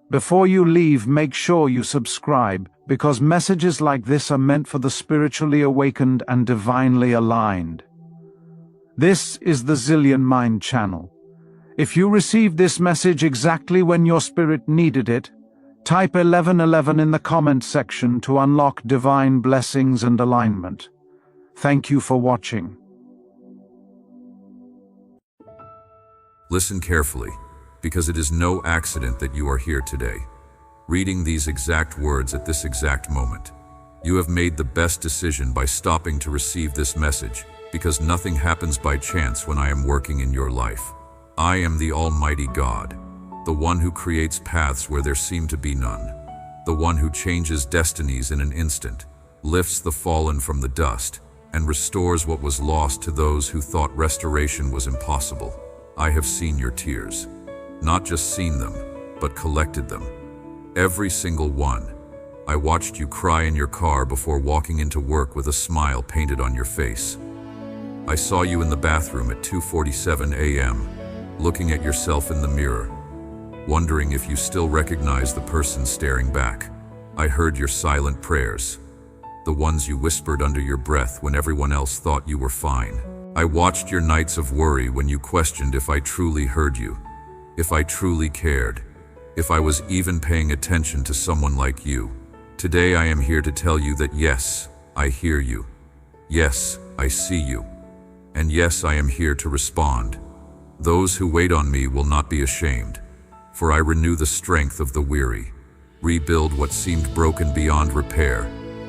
Before you leave, make sure you subscribe, because messages like this are meant for the spiritually awakened and divinely aligned. This is the Zillion Mind channel. If you received this message exactly when your spirit needed it, type 1111 in the comment section to unlock divine blessings and alignment. Thank you for watching. Listen carefully, because it is no accident that you are here today, reading these exact words at this exact moment. You have made the best decision by stopping to receive this message, because nothing happens by chance when I am working in your life. I am the Almighty God, the one who creates paths where there seem to be none, the one who changes destinies in an instant, lifts the fallen from the dust, and restores what was lost to those who thought restoration was impossible. I have seen your tears. Not just seen them, but collected them. Every single one. I watched you cry in your car before walking into work with a smile painted on your face. I saw you in the bathroom at 2:47 a.m., looking at yourself in the mirror, wondering if you still recognize the person staring back. I heard your silent prayers, the ones you whispered under your breath when everyone else thought you were fine. I watched your nights of worry when you questioned if I truly heard you, if I truly cared, if I was even paying attention to someone like you. Today I am here to tell you that yes, I hear you. Yes, I see you. And yes, I am here to respond. Those who wait on me will not be ashamed, for I renew the strength of the weary, rebuild what seemed broken beyond repair,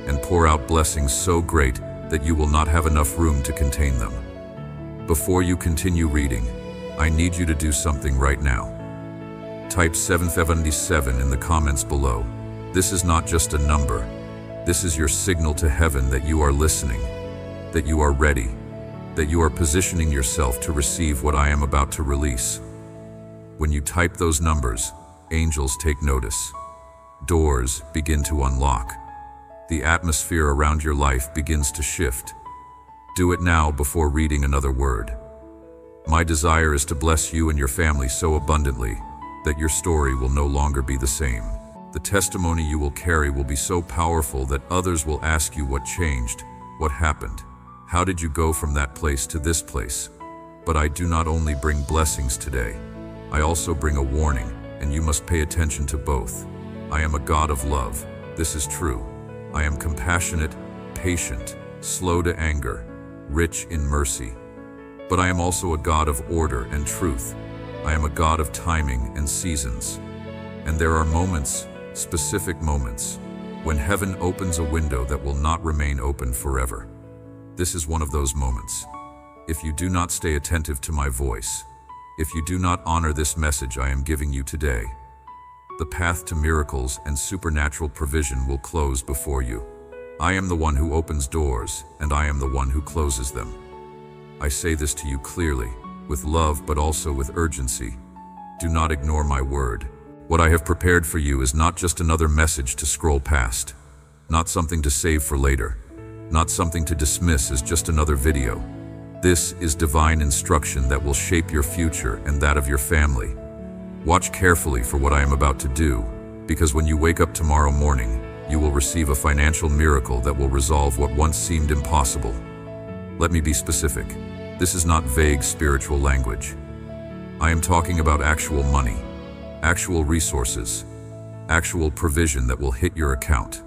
and pour out blessings so great that you will not have enough room to contain them. Before you continue reading, I need you to do something right now. Type 777 in the comments below. This is not just a number. This is your signal to heaven that you are listening, that you are ready, that you are positioning yourself to receive what I am about to release. When you type those numbers, angels take notice. Doors begin to unlock. The atmosphere around your life begins to shift. Do it now before reading another word. My desire is to bless you and your family so abundantly that your story will no longer be the same. The testimony you will carry will be so powerful that others will ask you what changed, what happened. How did you go from that place to this place? But I do not only bring blessings today, I also bring a warning, and you must pay attention to both. I am a God of love. This is true. I am compassionate, patient, slow to anger, rich in mercy. But I am also a God of order and truth. I am a God of timing and seasons. And there are moments, specific moments, when heaven opens a window that will not remain open forever. This is one of those moments. If you do not stay attentive to my voice, if you do not honor this message I am giving you today, the path to miracles and supernatural provision will close before you. I am the one who opens doors, and I am the one who closes them. I say this to you clearly, with love but also with urgency. Do not ignore my word. What I have prepared for you is not just another message to scroll past, not something to save for later, not something to dismiss as just another video. This is divine instruction that will shape your future and that of your family. Watch carefully for what I am about to do, because when you wake up tomorrow morning, you will receive a financial miracle that will resolve what once seemed impossible. Let me be specific. This is not vague spiritual language. I am talking about actual money, actual resources, actual provision that will hit your account,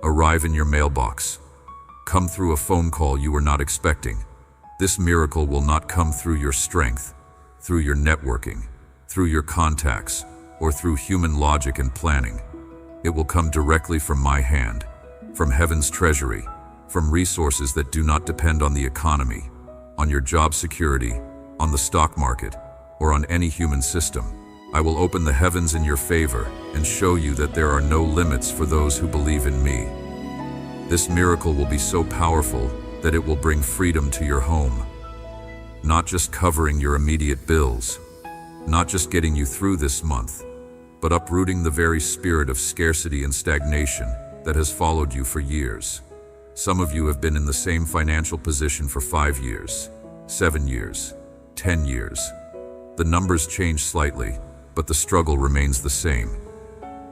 arrive in your mailbox, come through a phone call you were not expecting. This miracle will not come through your strength, through your networking, through your contacts, or through human logic and planning. It will come directly from my hand, from heaven's treasury, from resources that do not depend on the economy, on your job security, on the stock market, or on any human system. I will open the heavens in your favor and show you that there are no limits for those who believe in me. This miracle will be so powerful that it will bring freedom to your home, not just covering your immediate bills, not just getting you through this month, but uprooting the very spirit of scarcity and stagnation that has followed you for years. Some of you have been in the same financial position for 5 years, 7 years, 10 years. The numbers change slightly, but the struggle remains the same.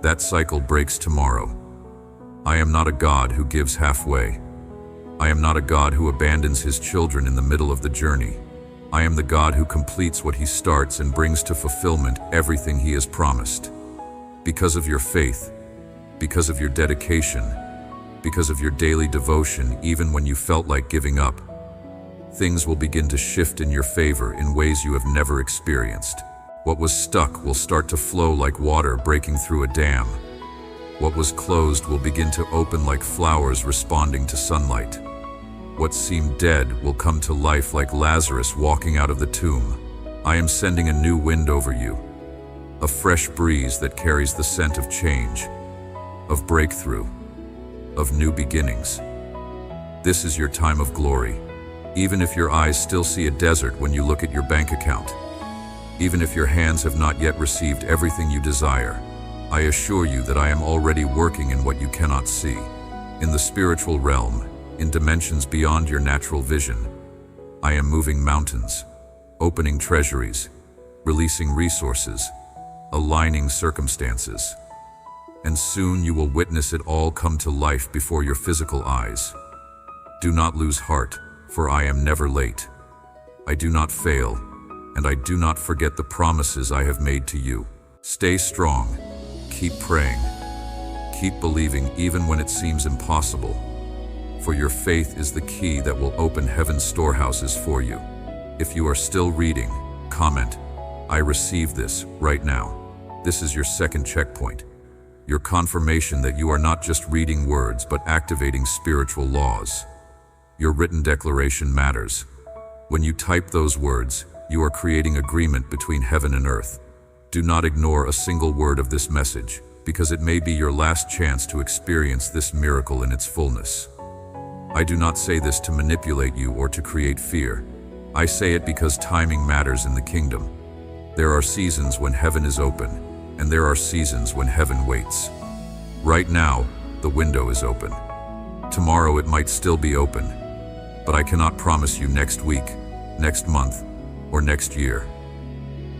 That cycle breaks tomorrow. I am not a God who gives halfway. I am not a God who abandons his children in the middle of the journey. I am the God who completes what he starts and brings to fulfillment everything he has promised. Because of your faith, because of your dedication, because of your daily devotion, even when you felt like giving up, things will begin to shift in your favor in ways you have never experienced. What was stuck will start to flow like water breaking through a dam. What was closed will begin to open like flowers responding to sunlight. What seemed dead will come to life like Lazarus walking out of the tomb. I am sending a new wind over you, a fresh breeze that carries the scent of change, of breakthrough, of new beginnings. This is your time of glory, even if your eyes still see a desert when you look at your bank account. Even if your hands have not yet received everything you desire, I assure you that I am already working in what you cannot see. In the spiritual realm, in dimensions beyond your natural vision, I am moving mountains, opening treasuries, releasing resources, aligning circumstances. And soon you will witness it all come to life before your physical eyes. Do not lose heart, for I am never late. I do not fail, and I do not forget the promises I have made to you. Stay strong, keep praying, keep believing even when it seems impossible. For your faith is the key that will open heaven's storehouses for you. If you are still reading, comment, "I receive this" right now. This is your second checkpoint, your confirmation that you are not just reading words but activating spiritual laws. Your written declaration matters. When you type those words, you are creating agreement between heaven and earth. Do not ignore a single word of this message, because it may be your last chance to experience this miracle in its fullness. I do not say this to manipulate you or to create fear. I say it because timing matters in the kingdom. There are seasons when heaven is open, and there are seasons when heaven waits. Right now, the window is open. Tomorrow it might still be open, but I cannot promise you next week, next month, or next year.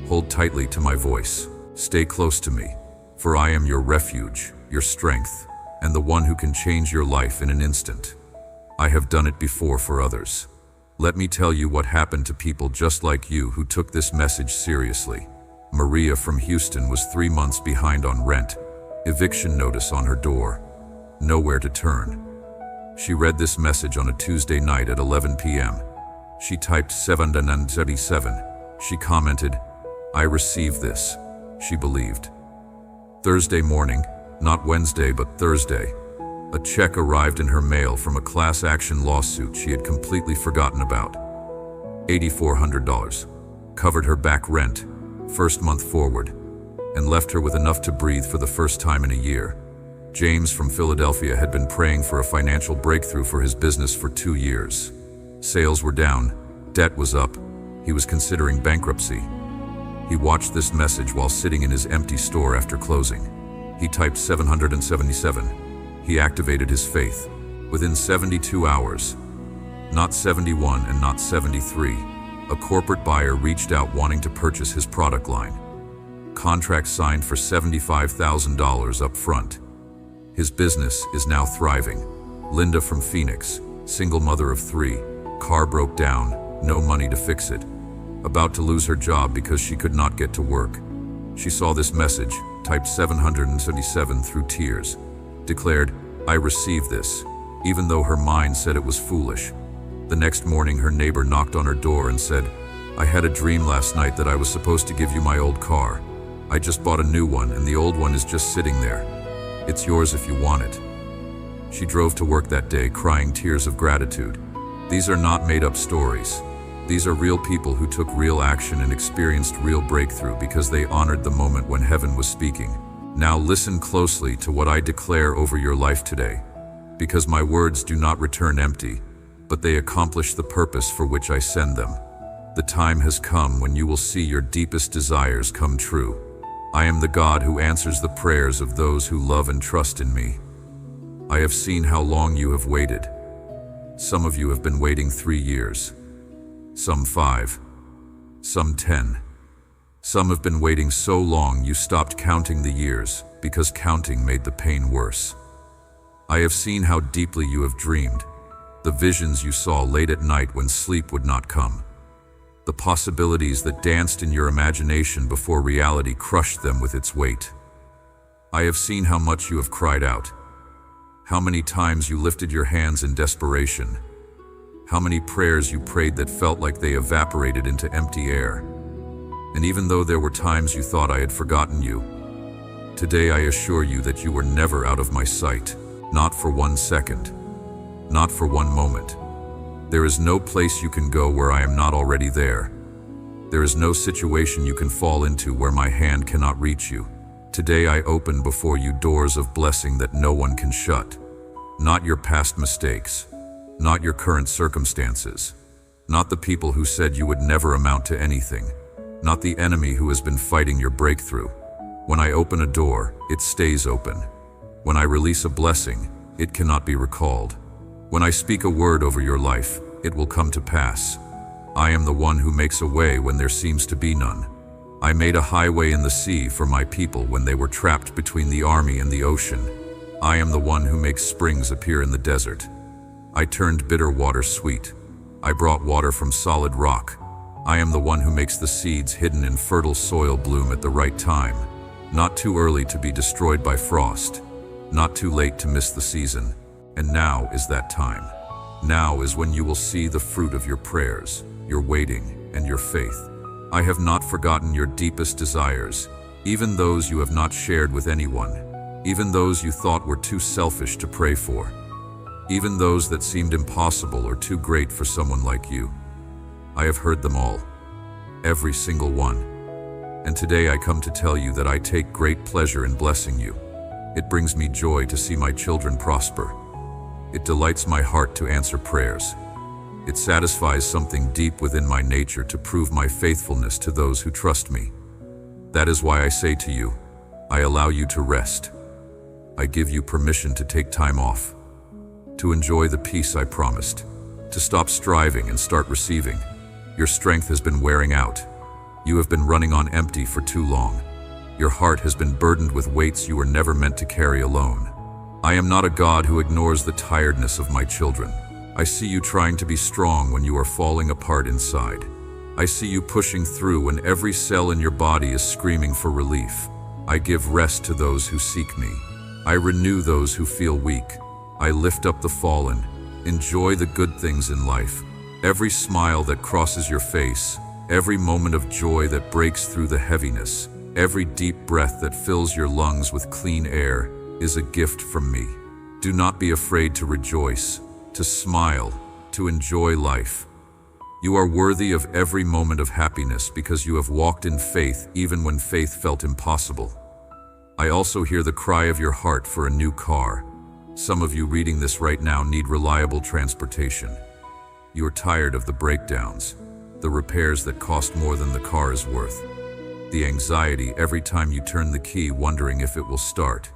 Hold tightly to my voice. Stay close to me, for I am your refuge, your strength, and the one who can change your life in an instant. I have done it before for others. Let me tell you what happened to people just like you who took this message seriously. Maria from Houston was 3 months behind on rent. Eviction notice on her door. Nowhere to turn. She read this message on a Tuesday night at 11 p.m. She typed 737. She commented, "I received this." She believed. Thursday morning, not Wednesday but Thursday, a check arrived in her mail from a class action lawsuit she had completely forgotten about. $8,400. Covered her back rent, first month forward, and left her with enough to breathe for the first time in a year. James from Philadelphia had been praying for a financial breakthrough for his business for 2 years. Sales were down, debt was up, he was considering bankruptcy. He watched this message while sitting in his empty store after closing. He typed 777. He activated his faith. Within 72 hours, not 71 and not 73, a corporate buyer reached out wanting to purchase his product line. Contract signed for $75,000 up front. His business is now thriving. Linda from Phoenix, single mother of 3, car broke down, no money to fix it. About to lose her job because she could not get to work. She saw this message, typed 777 through tears, declared, "I received this," even though her mind said it was foolish. The next morning her neighbor knocked on her door and said, "I had a dream last night that I was supposed to give you my old car. I just bought a new one and the old one is just sitting there. It's yours if you want it." She drove to work that day crying tears of gratitude. These are not made-up stories. These are real people who took real action and experienced real breakthrough because they honored the moment when heaven was speaking. Now listen closely to what I declare over your life today, because my words do not return empty, but they accomplish the purpose for which I send them. The time has come when you will see your deepest desires come true. I am the God who answers the prayers of those who love and trust in me. I have seen how long you have waited. Some of you have been waiting 3 years, some 5, some 10. Some have been waiting so long you stopped counting the years because counting made the pain worse. I have seen how deeply you have dreamed, the visions you saw late at night when sleep would not come, the possibilities that danced in your imagination before reality crushed them with its weight. I have seen how much you have cried out, how many times you lifted your hands in desperation, how many prayers you prayed that felt like they evaporated into empty air. And even though there were times you thought I had forgotten you, today I assure you that you were never out of my sight, not for 1 second, not for 1 moment. There is no place you can go where I am not already there. There is no situation you can fall into where my hand cannot reach you. Today I open before you doors of blessing that no one can shut. Not your past mistakes, not your current circumstances, not the people who said you would never amount to anything, not the enemy who has been fighting your breakthrough. When I open a door, it stays open. When I release a blessing, it cannot be recalled. When I speak a word over your life, it will come to pass. I am the one who makes a way when there seems to be none. I made a highway in the sea for my people when they were trapped between the army and the ocean. I am the one who makes springs appear in the desert. I turned bitter water sweet. I brought water from solid rock. I am the one who makes the seeds hidden in fertile soil bloom at the right time. Not too early to be destroyed by frost. Not too late to miss the season. And now is that time. Now is when you will see the fruit of your prayers, your waiting, and your faith. I have not forgotten your deepest desires, even those you have not shared with anyone, even those you thought were too selfish to pray for, even those that seemed impossible or too great for someone like you. I have heard them all, every single one. And today I come to tell you that I take great pleasure in blessing you. It brings me joy to see my children prosper. It delights my heart to answer prayers. It satisfies something deep within my nature to prove my faithfulness to those who trust me. That is why I say to you, I allow you to rest. I give you permission to take time off, to enjoy the peace I promised, to stop striving and start receiving. Your strength has been wearing out. You have been running on empty for too long. Your heart has been burdened with weights you were never meant to carry alone. I am not a God who ignores the tiredness of my children. I see you trying to be strong when you are falling apart inside. I see you pushing through when every cell in your body is screaming for relief. I give rest to those who seek me. I renew those who feel weak. I lift up the fallen. Enjoy the good things in life. Every smile that crosses your face, every moment of joy that breaks through the heaviness, every deep breath that fills your lungs with clean air is a gift from me. Do not be afraid to rejoice, to smile, to enjoy life. You are worthy of every moment of happiness because you have walked in faith even when faith felt impossible. I also hear the cry of your heart for a new car. Some of you reading this right now need reliable transportation. You are tired of the breakdowns, the repairs that cost more than the car is worth, the anxiety every time you turn the key wondering if it will start.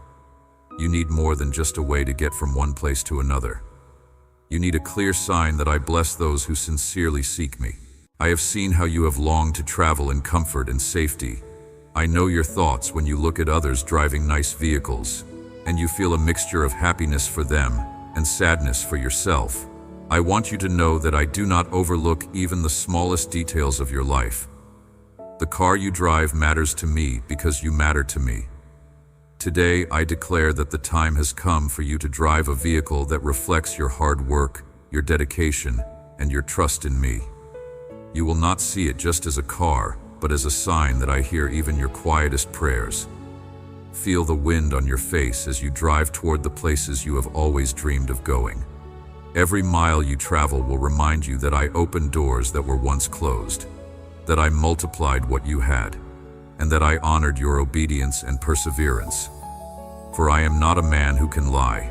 You need more than just a way to get from one place to another. You need a clear sign that I bless those who sincerely seek me. I have seen how you have longed to travel in comfort and safety. I know your thoughts when you look at others driving nice vehicles, and you feel a mixture of happiness for them and sadness for yourself. I want you to know that I do not overlook even the smallest details of your life. The car you drive matters to me because you matter to me. Today, I declare that the time has come for you to drive a vehicle that reflects your hard work, your dedication, and your trust in me. You will not see it just as a car, but as a sign that I hear even your quietest prayers. Feel the wind on your face as you drive toward the places you have always dreamed of going. Every mile you travel will remind you that I opened doors that were once closed, that I multiplied what you had, and that I honored your obedience and perseverance. For I am not a man who can lie,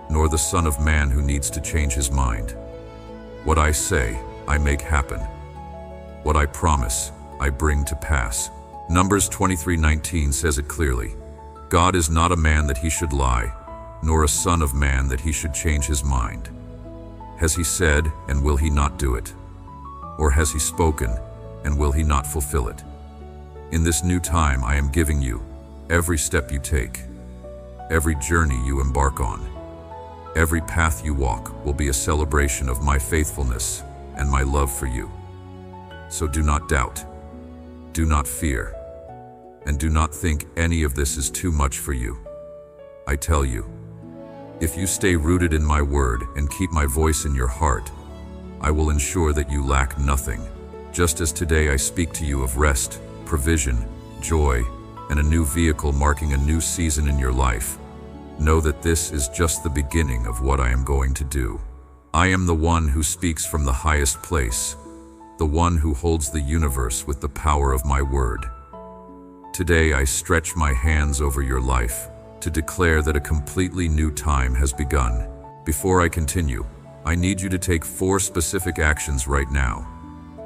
nor the son of man who needs to change his mind. What I say, I make happen. What I promise, I bring to pass. Numbers 23:19 says it clearly. God is not a man that he should lie, nor a son of man that he should change his mind. Has he said, and will he not do it? Or has he spoken, and will he not fulfill it? In this new time I am giving you, every step you take, every journey you embark on, every path you walk will be a celebration of my faithfulness and my love for you. So do not doubt, do not fear, and do not think any of this is too much for you. I tell you, if you stay rooted in my word and keep my voice in your heart, I will ensure that you lack nothing. Just as today I speak to you of rest, provision, joy, and a new vehicle marking a new season in your life, know that this is just the beginning of what I am going to do. I am the one who speaks from the highest place, the one who holds the universe with the power of my word. Today I stretch my hands over your life to declare that a completely new time has begun. Before I continue, I need you to take 4 specific actions right now.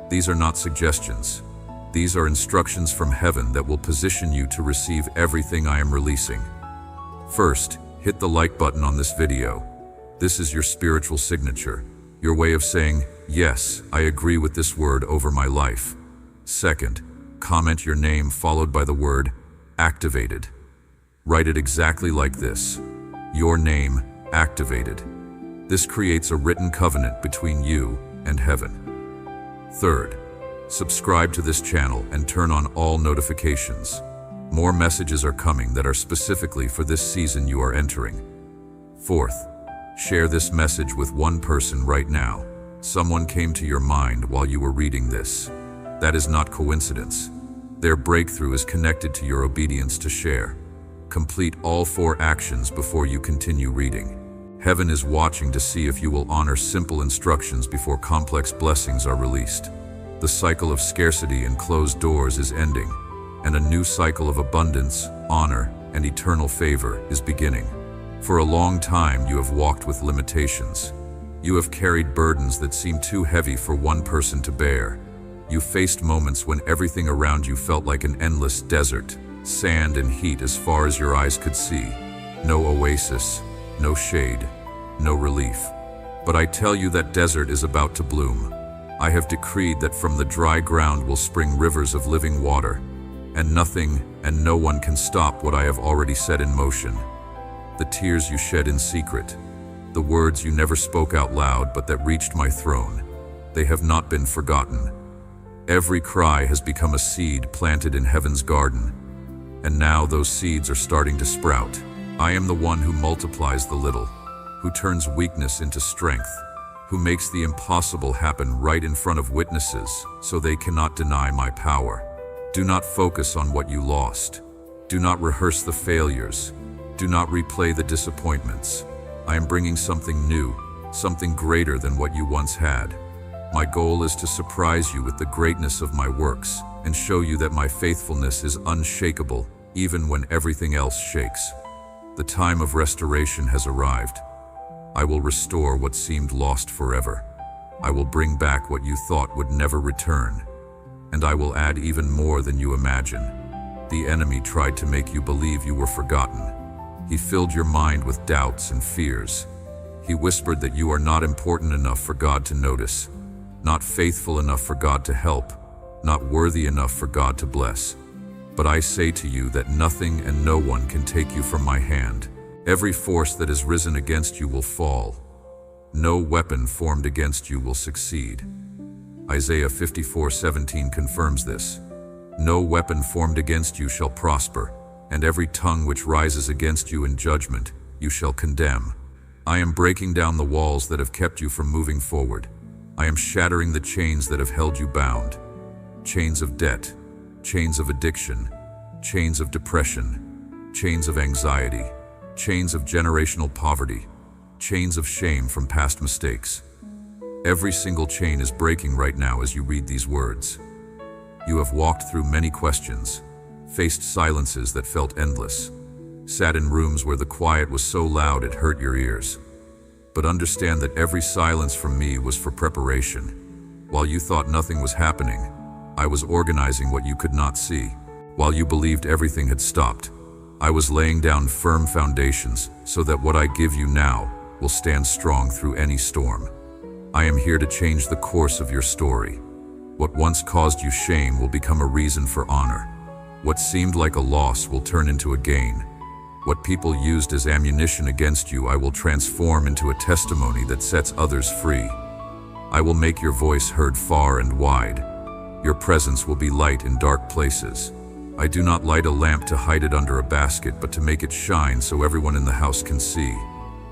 These are not suggestions. These are instructions from heaven that will position you to receive everything I am releasing. First, hit the like button on this video. This is your spiritual signature, your way of saying, yes, I agree with this word over my life. Second, comment your name followed by the word activated. Write it exactly like this. Your name, activated. This creates a written covenant between you and heaven. Third, subscribe to this channel and turn on all notifications. More messages are coming that are specifically for this season you are entering. Fourth, share this message with one person right now. Someone came to your mind while you were reading this. That is not coincidence. Their breakthrough is connected to your obedience to share. Complete all 4 actions before you continue reading. Heaven is watching to see if you will honor simple instructions before complex blessings are released. The cycle of scarcity and closed doors is ending, and a new cycle of abundance, honor, and eternal favor is beginning. For a long time you have walked with limitations. You have carried burdens that seemed too heavy for one person to bear. You faced moments when everything around you felt like an endless desert, sand and heat as far as your eyes could see. No oasis, no shade, no relief. But I tell you that desert is about to bloom. I have decreed that from the dry ground will spring rivers of living water, and nothing and no one can stop what I have already set in motion. The tears you shed in secret, the words you never spoke out loud but that reached my throne. They have not been forgotten. Every cry has become a seed planted in heaven's garden, and now those seeds are starting to sprout. I am the one who multiplies the little, who turns weakness into strength, who makes the impossible happen right in front of witnesses so they cannot deny my power. Do not focus on what you lost. Do not rehearse the failures. Do not replay the disappointments. I am bringing something new, something greater than what you once had. My goal is to surprise you with the greatness of my works and show you that my faithfulness is unshakable even when everything else shakes. The time of restoration has arrived. I will restore what seemed lost forever. I will bring back what you thought would never return. And I will add even more than you imagine. The enemy tried to make you believe you were forgotten. He filled your mind with doubts and fears. He whispered that you are not important enough for God to notice, not faithful enough for God to help, not worthy enough for God to bless. But I say to you that nothing and no one can take you from my hand. Every force that has risen against you will fall. No weapon formed against you will succeed. Isaiah 54:17 confirms this. No weapon formed against you shall prosper, and every tongue which rises against you in judgment you shall condemn. I am breaking down the walls that have kept you from moving forward. I am shattering the chains that have held you bound. Chains of debt, chains of addiction, chains of depression, chains of anxiety, chains of generational poverty, chains of shame from past mistakes. Every single chain is breaking right now as you read these words. You have walked through many questions, faced silences that felt endless, sat in rooms where the quiet was so loud it hurt your ears. But understand that every silence from me was for preparation. While you thought nothing was happening, I was organizing what you could not see. While you believed everything had stopped, I was laying down firm foundations so that what I give you now will stand strong through any storm. I am here to change the course of your story. What once caused you shame will become a reason for honor. What seemed like a loss will turn into a gain. What people used as ammunition against you, I will transform into a testimony that sets others free. I will make your voice heard far and wide. Your presence will be light in dark places. I do not light a lamp to hide it under a basket, but to make it shine so everyone in the house can see.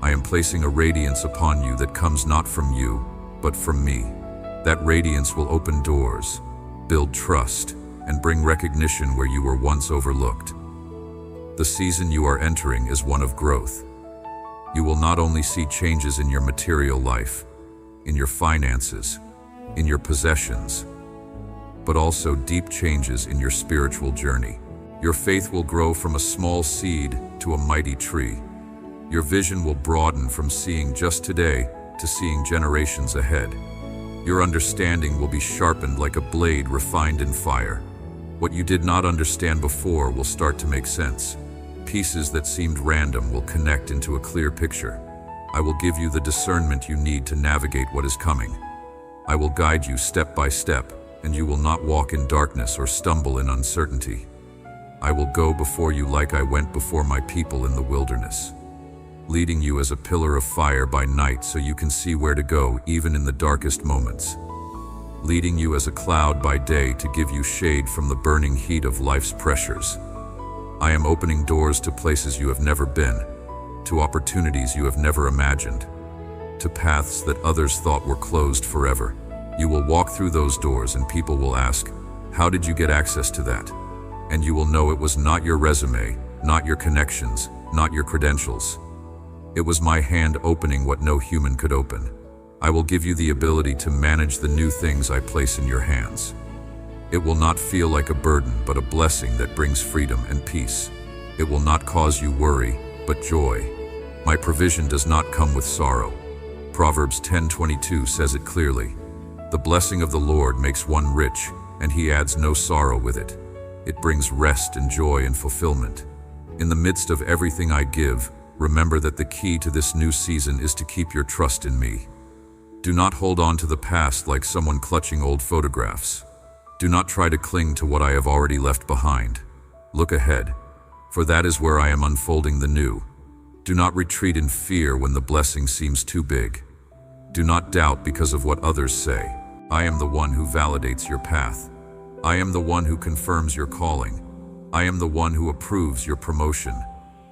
I am placing a radiance upon you that comes not from you, but from me. That radiance will open doors, build trust, and bring recognition where you were once overlooked. The season you are entering is one of growth. You will not only see changes in your material life, in your finances, in your possessions, but also deep changes in your spiritual journey. Your faith will grow from a small seed to a mighty tree. Your vision will broaden from seeing just today to seeing generations ahead. Your understanding will be sharpened like a blade refined in fire. What you did not understand before will start to make sense. Pieces that seemed random will connect into a clear picture. I will give you the discernment you need to navigate what is coming. I will guide you step by step, and you will not walk in darkness or stumble in uncertainty. I will go before you like I went before my people in the wilderness, leading you as a pillar of fire by night so you can see where to go even in the darkest moments, leading you as a cloud by day to give you shade from the burning heat of life's pressures. I am opening doors to places you have never been, to opportunities you have never imagined, to paths that others thought were closed forever. You will walk through those doors and people will ask, "How did you get access to that?" And you will know it was not your resume, not your connections, not your credentials. It was my hand opening what no human could open. I will give you the ability to manage the new things I place in your hands. It will not feel like a burden, but a blessing that brings freedom and peace. It will not cause you worry, but joy. My provision does not come with sorrow. Proverbs 10:22 says it clearly. The blessing of the Lord makes one rich, and he adds no sorrow with it. It brings rest and joy and fulfillment. In the midst of everything I give, remember that the key to this new season is to keep your trust in me. Do not hold on to the past like someone clutching old photographs. Do not try to cling to what I have already left behind. Look ahead, for that is where I am unfolding the new. Do not retreat in fear when the blessing seems too big. Do not doubt because of what others say. I am the one who validates your path. I am the one who confirms your calling. I am the one who approves your promotion.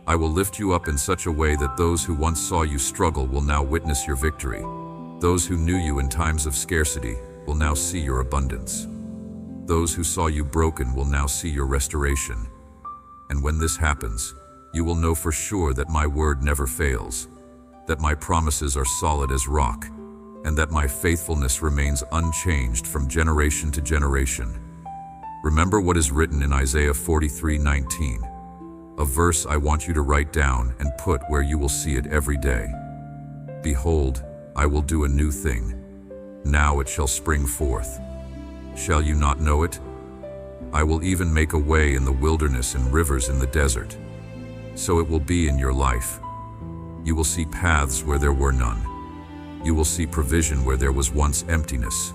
I will lift you up in such a way that those who once saw you struggle will now witness your victory. Those who knew you in times of scarcity will now see your abundance. Those who saw you broken will now see your restoration. And when this happens, you will know for sure that my word never fails, that my promises are solid as rock, and that my faithfulness remains unchanged from generation to generation. Remember what is written in Isaiah 43:19, a verse I want you to write down and put where you will see it every day. Behold, I will do a new thing. Now it shall spring forth. Shall you not know it? I will even make a way in the wilderness and rivers in the desert. So it will be in your life. You will see paths where there were none. You will see provision where there was once emptiness.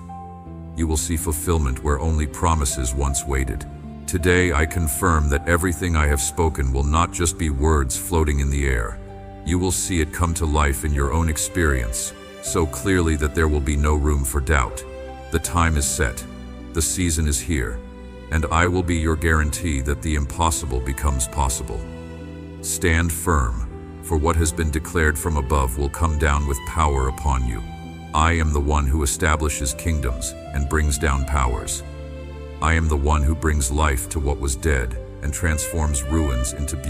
You will see fulfillment where only promises once waited. Today I confirm that everything I have spoken will not just be words floating in the air. You will see it come to life in your own experience, so clearly that there will be no room for doubt. The time is set. The season is here. And I will be your guarantee that the impossible becomes possible. Stand firm, for what has been declared from above will come down with power upon you. I am the one who establishes kingdoms and brings down powers. I am the one who brings life to what was dead and transforms ruins into beauty.